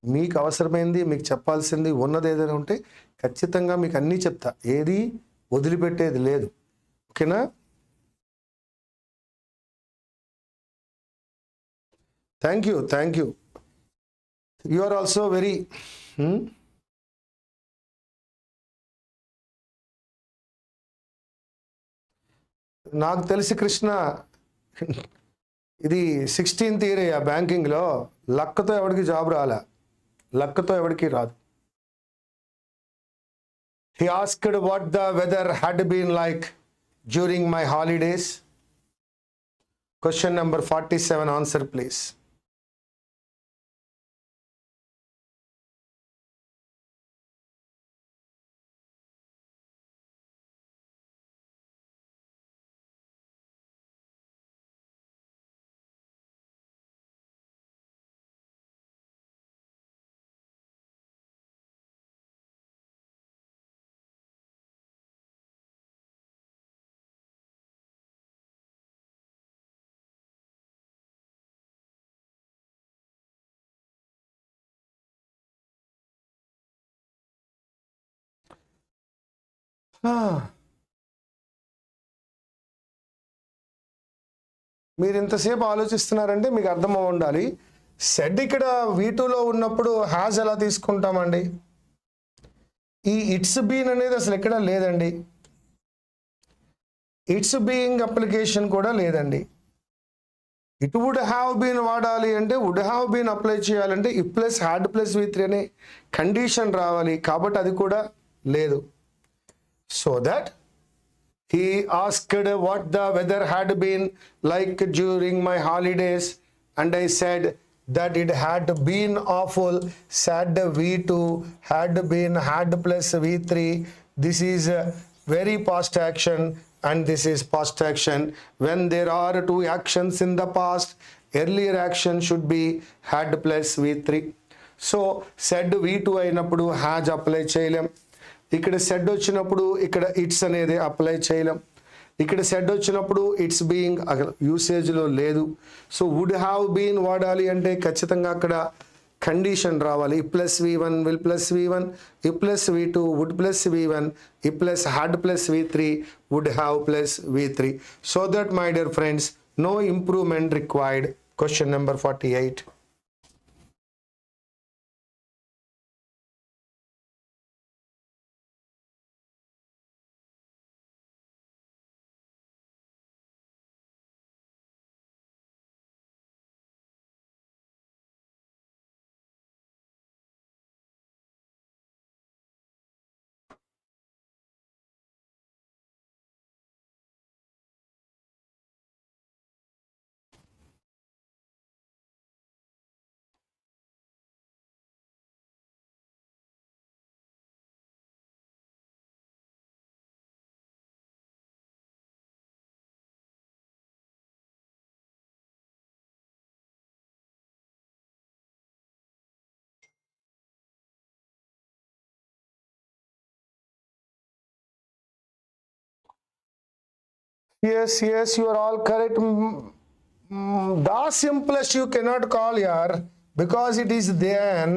[SPEAKER 1] మీకు అవసరమైంది, మీకు చెప్పాల్సింది ఉన్నది ఏదైనా ఉంటే ఖచ్చితంగా మీకు అన్నీ చెప్తా, ఏది వదిలిపెట్టేది లేదు. ఓకేనా? Thank you. You are also very నాకు తెలిసి కృష్ణ, ఇది 16th ఇయర్ అయ్యా బ్యాంకింగ్లో. లక్కతో ఎవరికి జాబ్ రాలే, లక్కతో ఎవరికి రాదు. He asked what the weather had been like during my holidays. Question number 47, answer please. మీరు ఇంతసేపు ఆలోచిస్తున్నారంటే మీకు అర్థం ఉండాలి. సెడ్ ఇక్కడ V2లో ఉన్నప్పుడు హ్యాజ్ ఎలా తీసుకుంటామండి? ఈ ఇట్స్ బీన్ అనేది అసలు ఎక్కడ లేదండి. ఇట్స్ బీయింగ్ అప్లికేషన్ కూడా లేదండి. ఇట్ వుడ్ హ్యావ్ బీన్ వాడాలి అంటే వుడ్ హ్యావ్ బీన్ అప్లై చేయాలంటే if plus had plus V3 అనే కండిషన్ రావాలి. కాబట్టి అది కూడా లేదు. So that he asked what the weather had been like during my holidays and I said that it had been awful. Said V2 had been had plus V3. This is very past action and this is past action. When there are two actions in the past, earlier action should be had plus V3. So said V2 అయినప్పుడు has apply చేయలేం. ఇక్కడ said వచ్చినప్పుడు ఇక్కడ it's అనేది apply చేయలేం. ఇక్కడ said వచ్చినప్పుడు it's being యూసేజ్లో లేదు. సో వుడ్ హ్యావ్ బీన్ వాడాలి అంటే ఖచ్చితంగా అక్కడ కండిషన్ రావాలి. If plus V1 will plus V1, if plus V2 would plus V1, if plus had plus V3 would have plus V3. So that my dear friends, no improvement required. Question number 48. Yes, you are all correct. The simplest you cannot call here because it is then.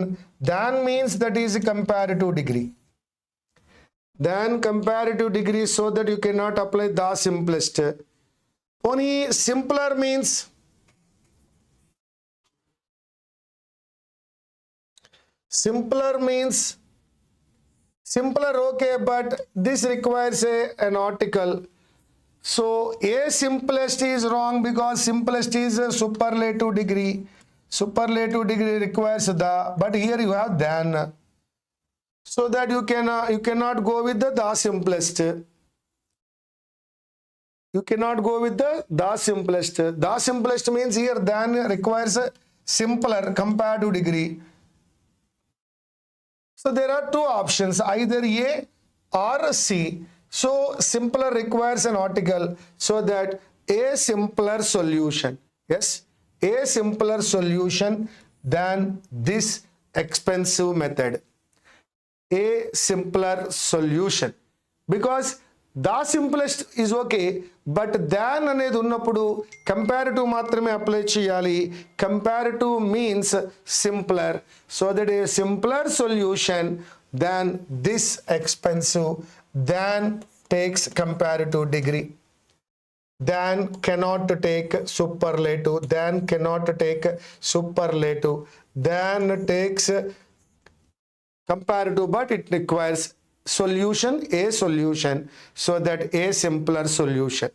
[SPEAKER 1] Then means that is a comparative degree. Then comparative degree, so that you cannot apply the simplest. Only simpler means simpler okay, but this requires an article. So a simplest is wrong because simplest is a superlative degree. Superlative degree requires the, but here you have than. So that you cannot go with the simplest. You cannot go with the simplest. The simplest means here than requires a simpler comparative degree. So there are two options, either A or C. So simpler requires an article, so that a simpler solution, yes, a simpler solution than this expensive method. A simpler solution, because the simplest is okay, but than అనేది ఉన్నప్పుడు comparative మాత్రమే apply చేయాలి. Comparative means simpler, so that a simpler solution than this expensive than takes comparative degree. Than cannot take superlative. Than cannot take superlative. Than takes comparative, but it requires solution, a solution, so that a simpler solution.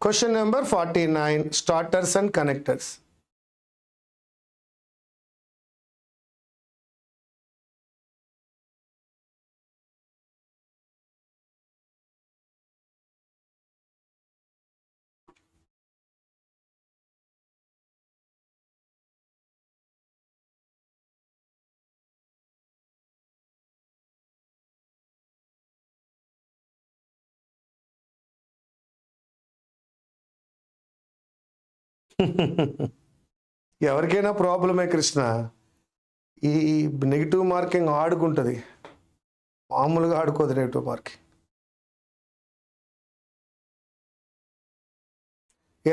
[SPEAKER 1] Question number 49, starters and connectors. ఎవరికైనా ప్రాబ్లమే కృష్ణ. ఈ negative marking ఆడుకుంటుంది, మామూలుగా ఆడుకోదు negative marking.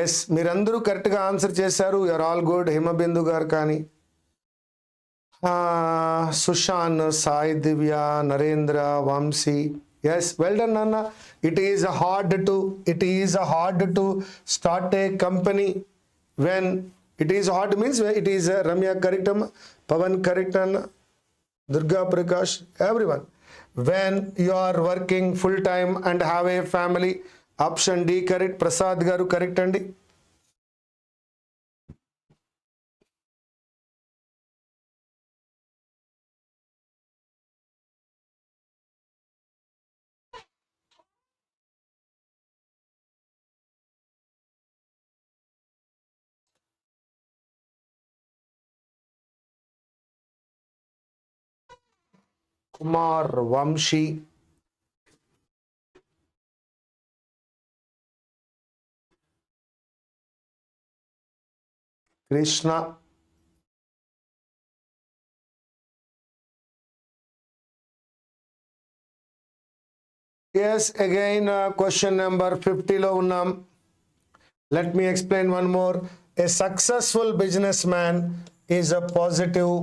[SPEAKER 1] Yes, మీరందరూ కరెక్ట్గా answer చేశారు. You're all good. Himabindu గారు కానీ, Sushan, Sai, Divya, Narendra, Vamsi. Yes, well done, Nana. It is hard to start a company when it is hard means it is Ramya correct, Pavan correct, Durga Prakash, everyone. When you are working full time and have a family, option D correct, Prasad Garu correct andi. Kumar, Vamshi, Krishna. Yes, again question number 50 lo unnam. Let me explain one more. A successful businessman is a positive.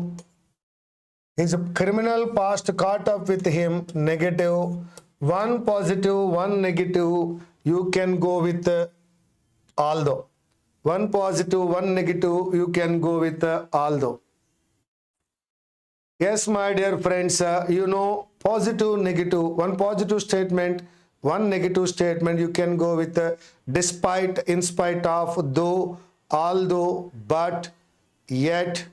[SPEAKER 1] His criminal past caught up with him, negative. One positive, one negative. You can go with although. One positive, one negative. You can go with although. Yes, my dear friends, you know positive, negative. One positive statement, one negative statement. You can go with despite, in spite of, though, although, but, yet,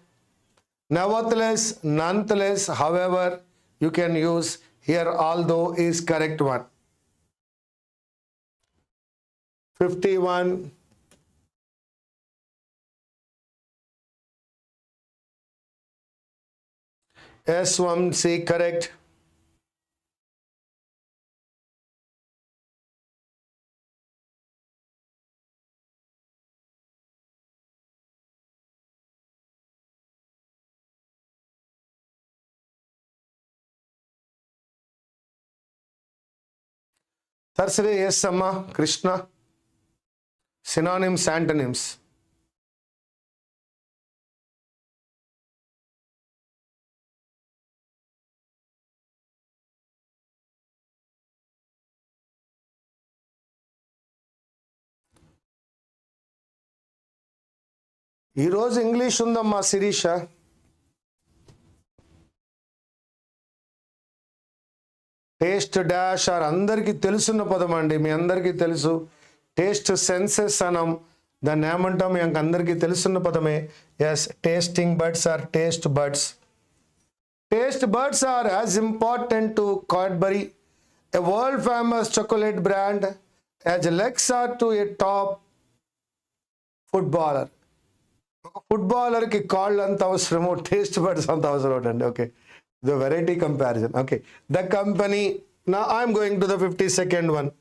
[SPEAKER 1] nevertheless, nonetheless, however. You can use here although is correct one. 51. S1C correct. Thursday, yes, Amma, Krishna. Synonyms, antonyms. ఈ రోజు English ఉందమ్మా Sirisha. Taste dash are అందరికీ తెలుసున్న పదం అండి, మీ అందరికీ తెలుసు. Taste senses అనం, దాన్ని ఏమంటాం మీకు అందరికీ తెలుసున్న పదమే. Yes, tasting buds are taste buds. Taste buds are as important to Cadbury, a world famous chocolate brand, as legs are to a top footballer. ఒక ఫుట్బాలర్కి కాళ్ళు అంత అవసరమో టేస్ట్ బడ్స్ అంత అవసరం అండి. Okay, the variety comparison. Okay, the company. నా I'm going to the 52nd one.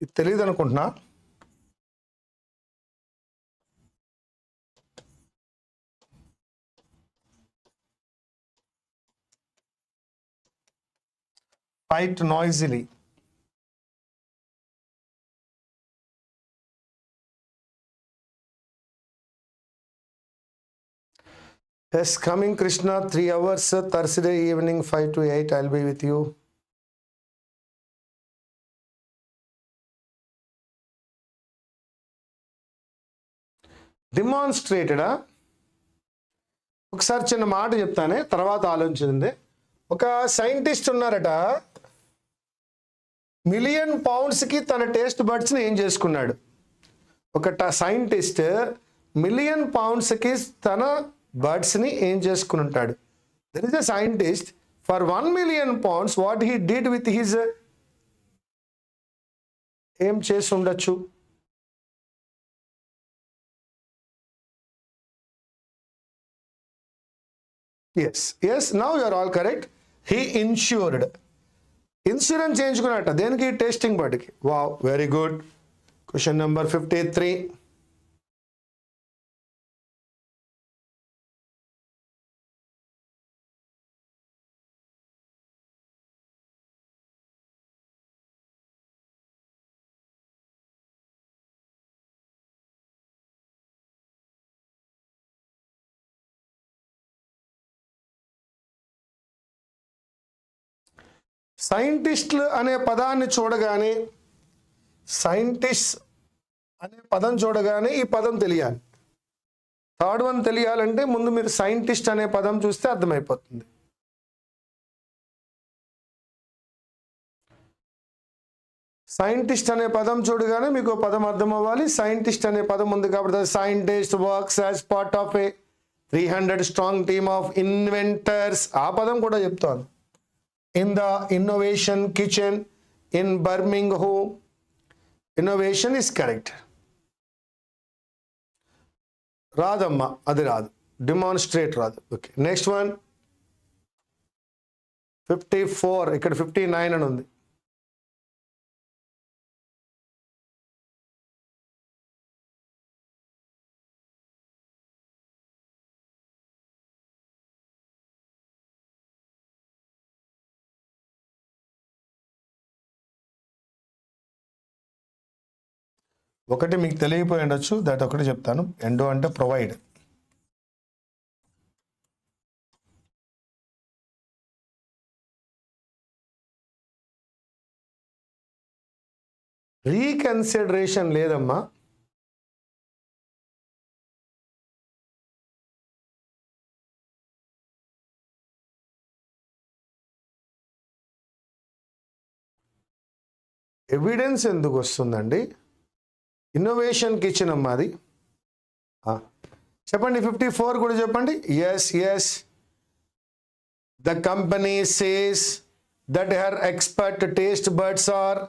[SPEAKER 1] ఇది తెలియదు అనుకుంటున్నా. Fight noisily. Yes, coming Krishna, 3 hours, Thursday evening 5 to 8, I'll be with you. Demonstrated, ఒకసారి చిన్న మాట చెప్తానే, తర్వాత ఆలోచించింది. ఒక సైంటిస్ట్ ఉన్నారట, £1,000,000 కి తన టేస్ట్ బడ్స్ని ఏం చేసుకున్నాడు. ఒక సైంటిస్ట్ £1,000,000 కి తన బడ్స్ని ఏం చేసుకుని ఉంటాడు. There is a scientist for £1,000,000 what he did with his, ఏం చేసి ఉండొచ్చు. Yes yes, now you are all correct. He insured, insurance చేయించుకున్నట్ట దేనికి, టేస్టింగ్ బడ్కి. Wow, very good. Question number 53. సైంటిస్టులు అనే పదాన్ని చూడగానే, సైంటిస్ట్ అనే పదం చూడగానే ఈ పదం తెలియాలి. థర్డ్ వన్ తెలియాలంటే ముందు మీరు సైంటిస్ట్ అనే పదం చూస్తే అర్థమైపోతుంది. సైంటిస్ట్ అనే పదం చూడగానే మీకు పదం అర్థం అవ్వాలి. సైంటిస్ట్ అనే పదం ఉంది కాబట్టి scientist works as part of a 300 strong team of inventors, ఆ పదం కూడా చెప్తాను. In the innovation kitchen in Birmingham. Innovation is correct. రాదమ్మా, అది రాదు. డిమాన్స్ట్రేట్ రాదు. ఓకే, నెక్స్ట్ వన్ 54, ఇక్కడ 59 అని ఉంది. ఒకటి మీకు తెలియపోయి ఉండొచ్చు, దట్ ఒకటి చెప్తాను. ఎండో అంటే ప్రొవైడ్. రీకన్సిడరేషన్ లేదమ్మా. ఎవిడెన్స్ ఎందుకు వస్తుందండి? ఇన్నోవేషన్ కిచెన్ అమ్మా అది. చెప్పండి 54 కూడా చెప్పండి. Yes the company says that her expert taste buds are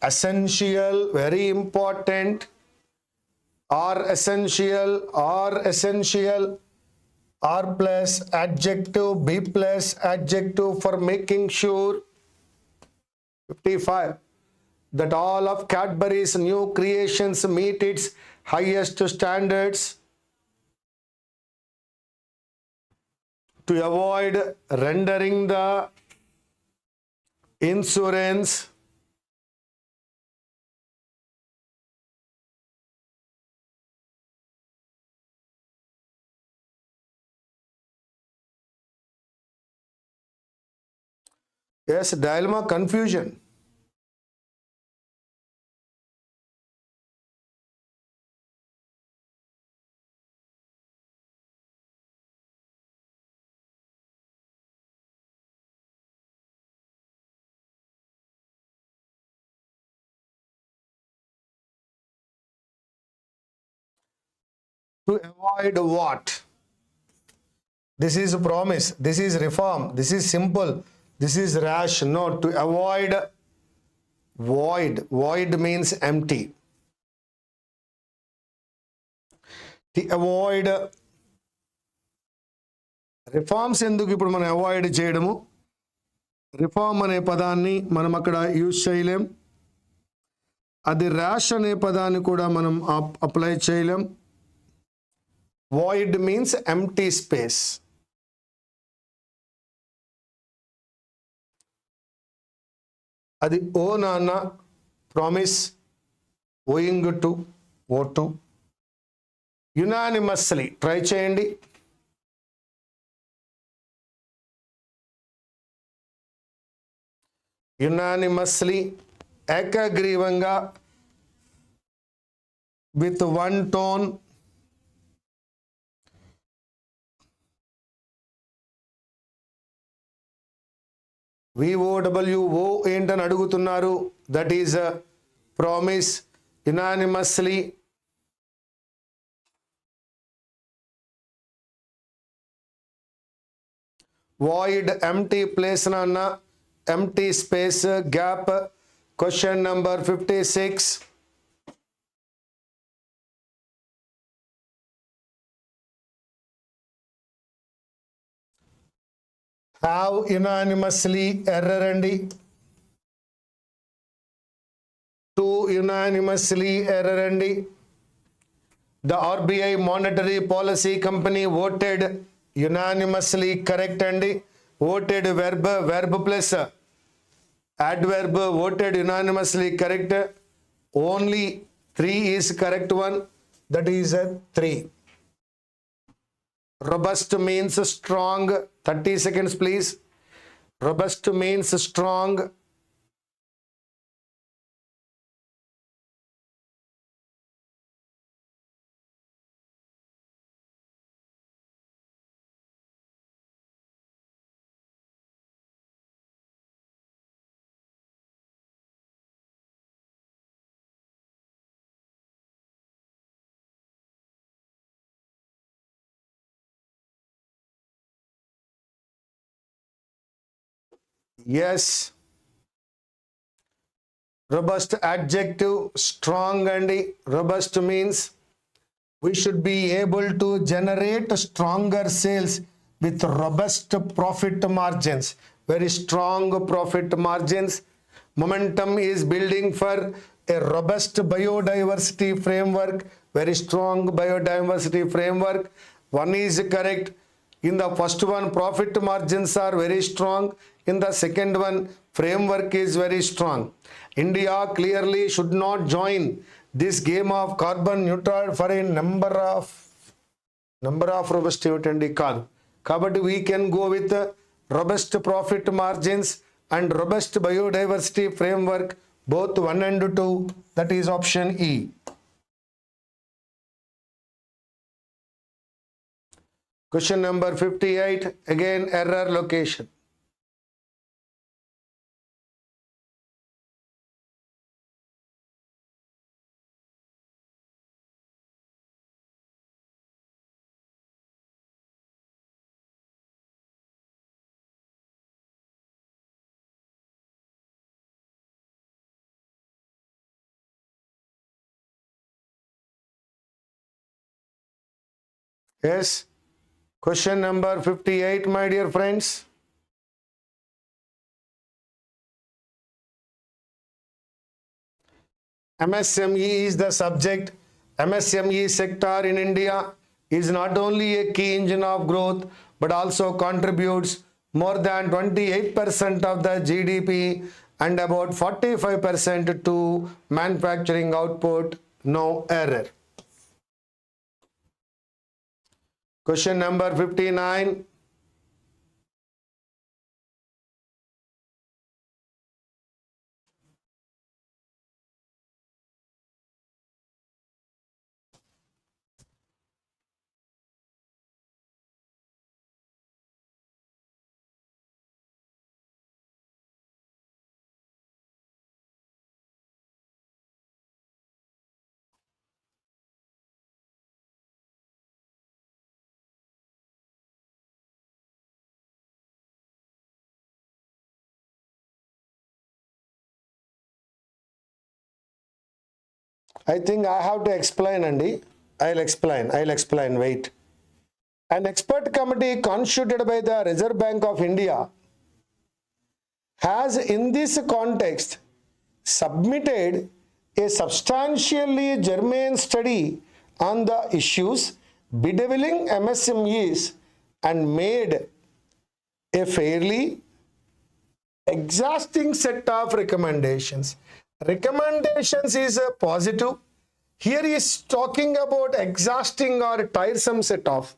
[SPEAKER 1] essential, very important, are essential, R plus adjective, B plus adjective for making sure. 55, that all of Cadbury's new creations meet its highest standards. To avoid rendering the insurance, yes, dilemma, confusion. To avoid what? This is a promise, this is reform, this is simple, this is rash. No, to avoid, void means empty. To avoid reforms ఎందుకు ఇప్పుడు మనం avoid చేయడము? Reform అనే పదాన్ని మనం అక్కడ use చేయలేం. అది ర్యాష్ అనే పదాన్ని కూడా మనం అప్లై చేయలేం. void means empty space. అది ఓ నాన్న, promise, owing to, vote. Unanimously ట్రై చేయండి. యునానిమస్లీ, ఏకగ్రీవంగా, విత్ వన్ టోన్. VOWO ఏంటని అడుగుతున్నారు. That is promise, unanimously. Void, empty place అన్న, empty space, gap. Question number 56. have unanimously error అండి. to unanimously error అండి. the RBI monetary policy company voted unanimously correct అండి. voted verb plus adverb, voted unanimously correct. only 3 is correct one, that is 3. robust means strong. 30 seconds please. robust means strong. Yes. Robust adjective, strong, and robust means we should be able to generate stronger sales with robust profit margins. Very strong profit margins. Momentum is building for a robust biodiversity framework. Very strong biodiversity framework. One is correct. In the first one, profit margins are very strong. In the second one, framework is very strong. India clearly should not join this game of carbon neutral for a number of robust కాదు. కాబట్టి we can go with robust profit margins and robust biodiversity framework, both 1 and 2. That is option E. Question number 58, again error location. Yes, question number 58, my dear friends. MSME is the subject. MSME sector in India is not only a key engine of growth but also contributes more than 28% of the GDP and about 45% to manufacturing output. No error. Question number 59. I think I have to explain, Andy. I'll explain. Wait. An expert committee constituted by the Reserve Bank of India has, in this context, submitted a substantially germane study on the issues bedeviling MSMEs and made a fairly exhausting set of recommendations. Recommendations is a positive. Here he is talking about exhausting or tiresome set of.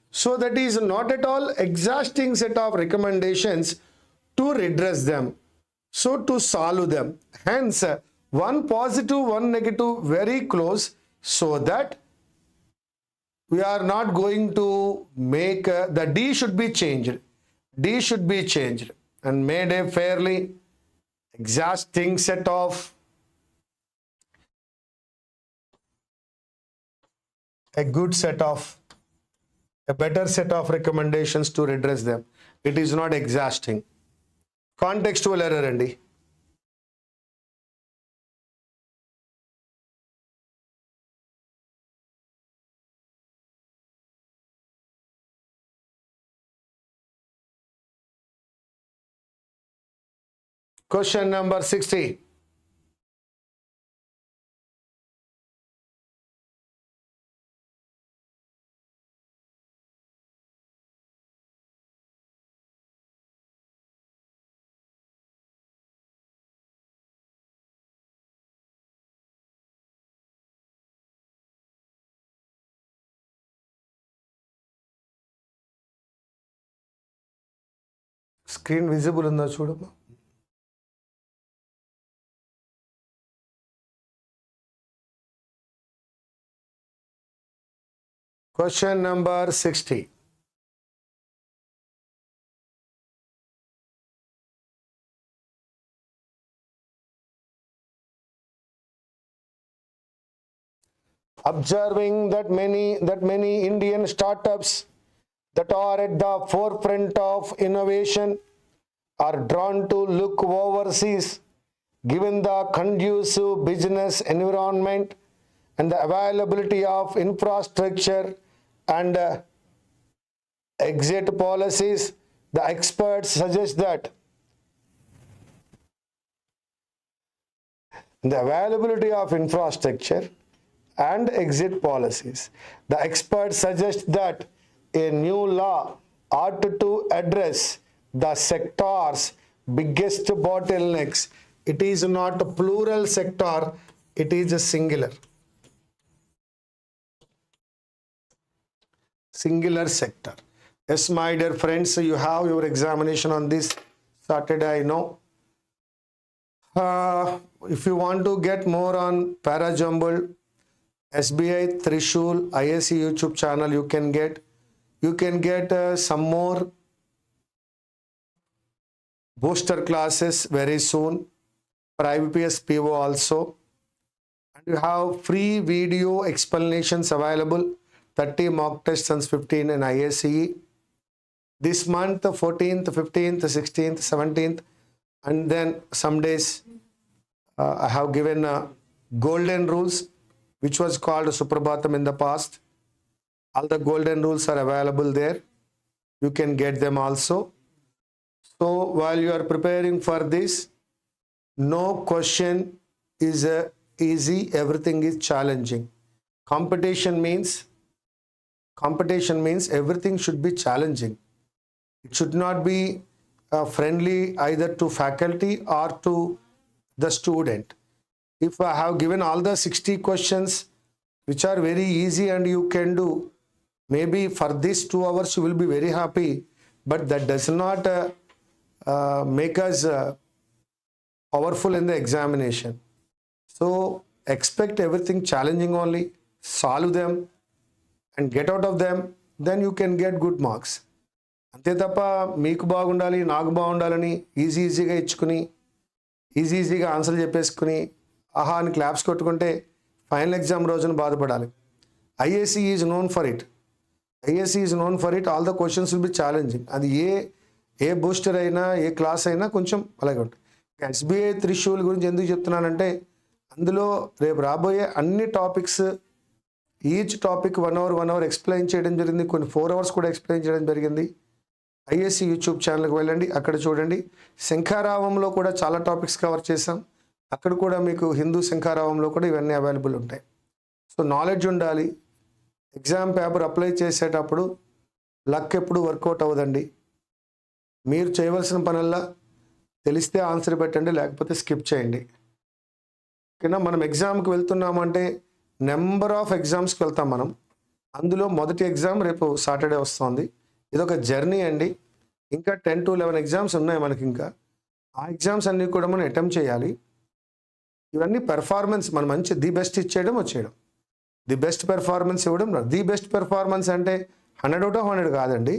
[SPEAKER 1] So that is not at all exhausting set of recommendations to redress them. So to solve them. Hence, one positive, one negative, very close, so that we are not going to make the D should be changed. D should be changed and made a fairly exhausting set of a better set of recommendations to redress them. It is not exhausting. Contextual error, Andy. Question number 60. Screen visible in the chudama. Question number 60. Observing that many Indian startups that are at the forefront of innovation are drawn to look overseas given the conducive business environment and the availability of infrastructure and exit policies. The experts suggest that the availability of infrastructure and exit policies. The experts suggest that a new law ought to address the sector's biggest bottlenecks. It is not a plural sector, it is a singular sector. Yes, my dear friends, you have your examination on this Saturday, I know. If you want to get more on Parajumble, SBI Trishul IACE YouTube channel, you can get some more booster classes very soon for IBPS PO also, and you have free video explanations available, 30 mock tests and 15 in IACE. This month 14th, 15th, 16th, 17th, and then some days I have given golden rules, which was called Suprabhatam in the past. All the golden rules are available there. You can get them also. So while you are preparing for this, no question is easy, everything is challenging. Competition means everything should be challenging. It should not be friendly either to faculty or to the student. If I have given all the 60 questions which are very easy and you can do, maybe for these 2 hours you will be very happy, but that does not make us powerful in the examination. So expect everything challenging only, solve them and get out of them, then you can get good marks. అంతే తప్ప మీకు బాగుండాలి నాకు బాగుండాలని ఈజీగా ఇచ్చుకుని ఈజీగా ఆన్సర్లు చెప్పేసుకుని ఆహా అని క్లాప్స్ కొట్టుకుంటే ఫైనల్ ఎగ్జామ్ రోజున బాధపడాలి. IACE is known for it. All the questions will be challenging. అది ఏ బూస్టర్ అయినా ఏ క్లాస్ అయినా కొంచెం అలాగే ఉంటుంది. SBI త్రిశూల్ గురించి ఎందుకు చెప్తున్నానంటే అందులో రేపు రాబోయే అన్ని topics each topic 1 hour explain చేయడం జరిగింది. కొన్ని 4 hours కూడా ఎక్స్ప్లెయిన్ చేయడం జరిగింది. IACE యూట్యూబ్ ఛానల్కి వెళ్ళండి, అక్కడ చూడండి. శంఖారావంలో కూడా చాలా టాపిక్స్ కవర్ చేసాం. అక్కడ కూడా మీకు హిందూ శంఖారావంలో కూడా ఇవన్నీ అవైలబుల్ ఉంటాయి. సో నాలెడ్జ్ ఉండాలి. ఎగ్జామ్ పేపర్ అప్లై చేసేటప్పుడు లక్ ఎప్పుడు వర్కౌట్ అవ్వదండి. మీరు చేయవలసిన పనల్లా తెలిస్తే ఆన్సర్ పెట్టండి, లేకపోతే స్కిప్ చేయండి. ఓకేనా? మనం ఎగ్జామ్కి వెళ్తున్నామంటే నెంబర్ ఆఫ్ ఎగ్జామ్స్కి వెళ్తాం మనం. అందులో మొదటి ఎగ్జామ్ రేపు సాటర్డే వస్తుంది. ఇదొక జర్నీ అండి. ఇంకా 10 to 11 ఎగ్జామ్స్ ఉన్నాయి మనకి. ఇంకా ఆ ఎగ్జామ్స్ అన్నీ కూడా మనం అటెంప్ట్ చేయాలి. ఇవన్నీ పెర్ఫార్మెన్స్ మనం మంచి ది బెస్ట్ ఇచ్చేయడం వచ్చేయడం. ది బెస్ట్ పెర్ఫార్మెన్స్ ఇవ్వడం. ది బెస్ట్ పెర్ఫార్మెన్స్ అంటే 100 out of 100 కాదండి.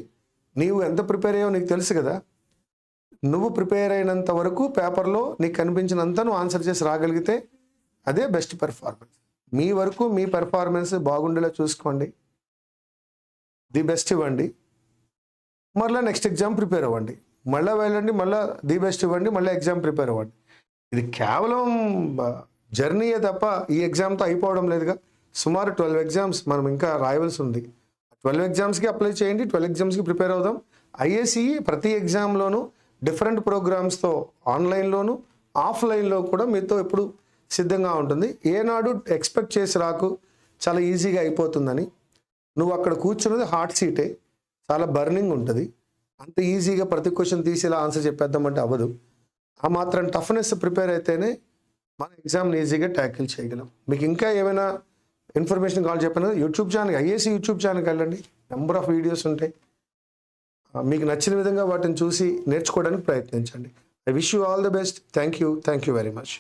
[SPEAKER 1] నీవు ఎంత ప్రిపేర్ అయ్యావో నీకు తెలుసు కదా. నువ్వు ప్రిపేర్ అయినంత వరకు పేపర్లో నీకు కనిపించినంత నువ్వు ఆన్సర్ చేసి రాగలిగితే అదే బెస్ట్ పెర్ఫార్మెన్స్. మీ వరకు మీ పెర్ఫార్మెన్స్ బాగుండేలా చూసుకోండి, ది బెస్ట్ ఇవ్వండి. మళ్ళీ నెక్స్ట్ ఎగ్జామ్ ప్రిపేర్ అవ్వండి, మళ్ళీ వెళ్ళండి, మళ్ళీ ది బెస్ట్ ఇవ్వండి, మళ్ళీ ఎగ్జామ్ ప్రిపేర్ అవ్వండి. ఇది కేవలం జర్నీయే తప్ప ఈ ఎగ్జామ్తో అయిపోవడం లేదుగా. సుమారు 12 ఎగ్జామ్స్ మనం ఇంకా రాయవలసి ఉంది. 12 ఎగ్జామ్స్కి అప్లై చేయండి, 12 ఎగ్జామ్స్కి ప్రిపేర్ అవుదాం. IACE ప్రతి ఎగ్జామ్లోనూ డిఫరెంట్ ప్రోగ్రామ్స్తో ఆన్లైన్లోను ఆఫ్లైన్లో కూడా మీతో ఎప్పుడు సిద్ధంగా ఉంటుంది. ఏనాడు ఎక్స్పెక్ట్ చేసి రాకు చాలా ఈజీగా అయిపోతుందని. నువ్వు అక్కడ కూర్చున్నది హాట్ సీటే, చాలా బర్నింగ్ ఉంటుంది. అంత ఈజీగా ప్రతి క్వశ్చన్ తీసి ఇలా ఆన్సర్ చెప్పేద్దామంటే అవ్వదు. ఆ మాత్రం టఫ్నెస్ ప్రిపేర్ అయితేనే మన ఎగ్జామ్ని ఈజీగా ట్యాకిల్ చేయగలం. మీకు ఇంకా ఏమైనా ఇన్ఫర్మేషన్ కావాలి చెప్పిన యూట్యూబ్ ఛానల్ IACE యూట్యూబ్ ఛానల్కి వెళ్ళండి. నెంబర్ ఆఫ్ వీడియోస్ ఉంటాయి. మీకు నచ్చిన విధంగా వాటిని చూసి నేర్చుకోవడానికి ప్రయత్నించండి. I wish you all the best. Thank you very much.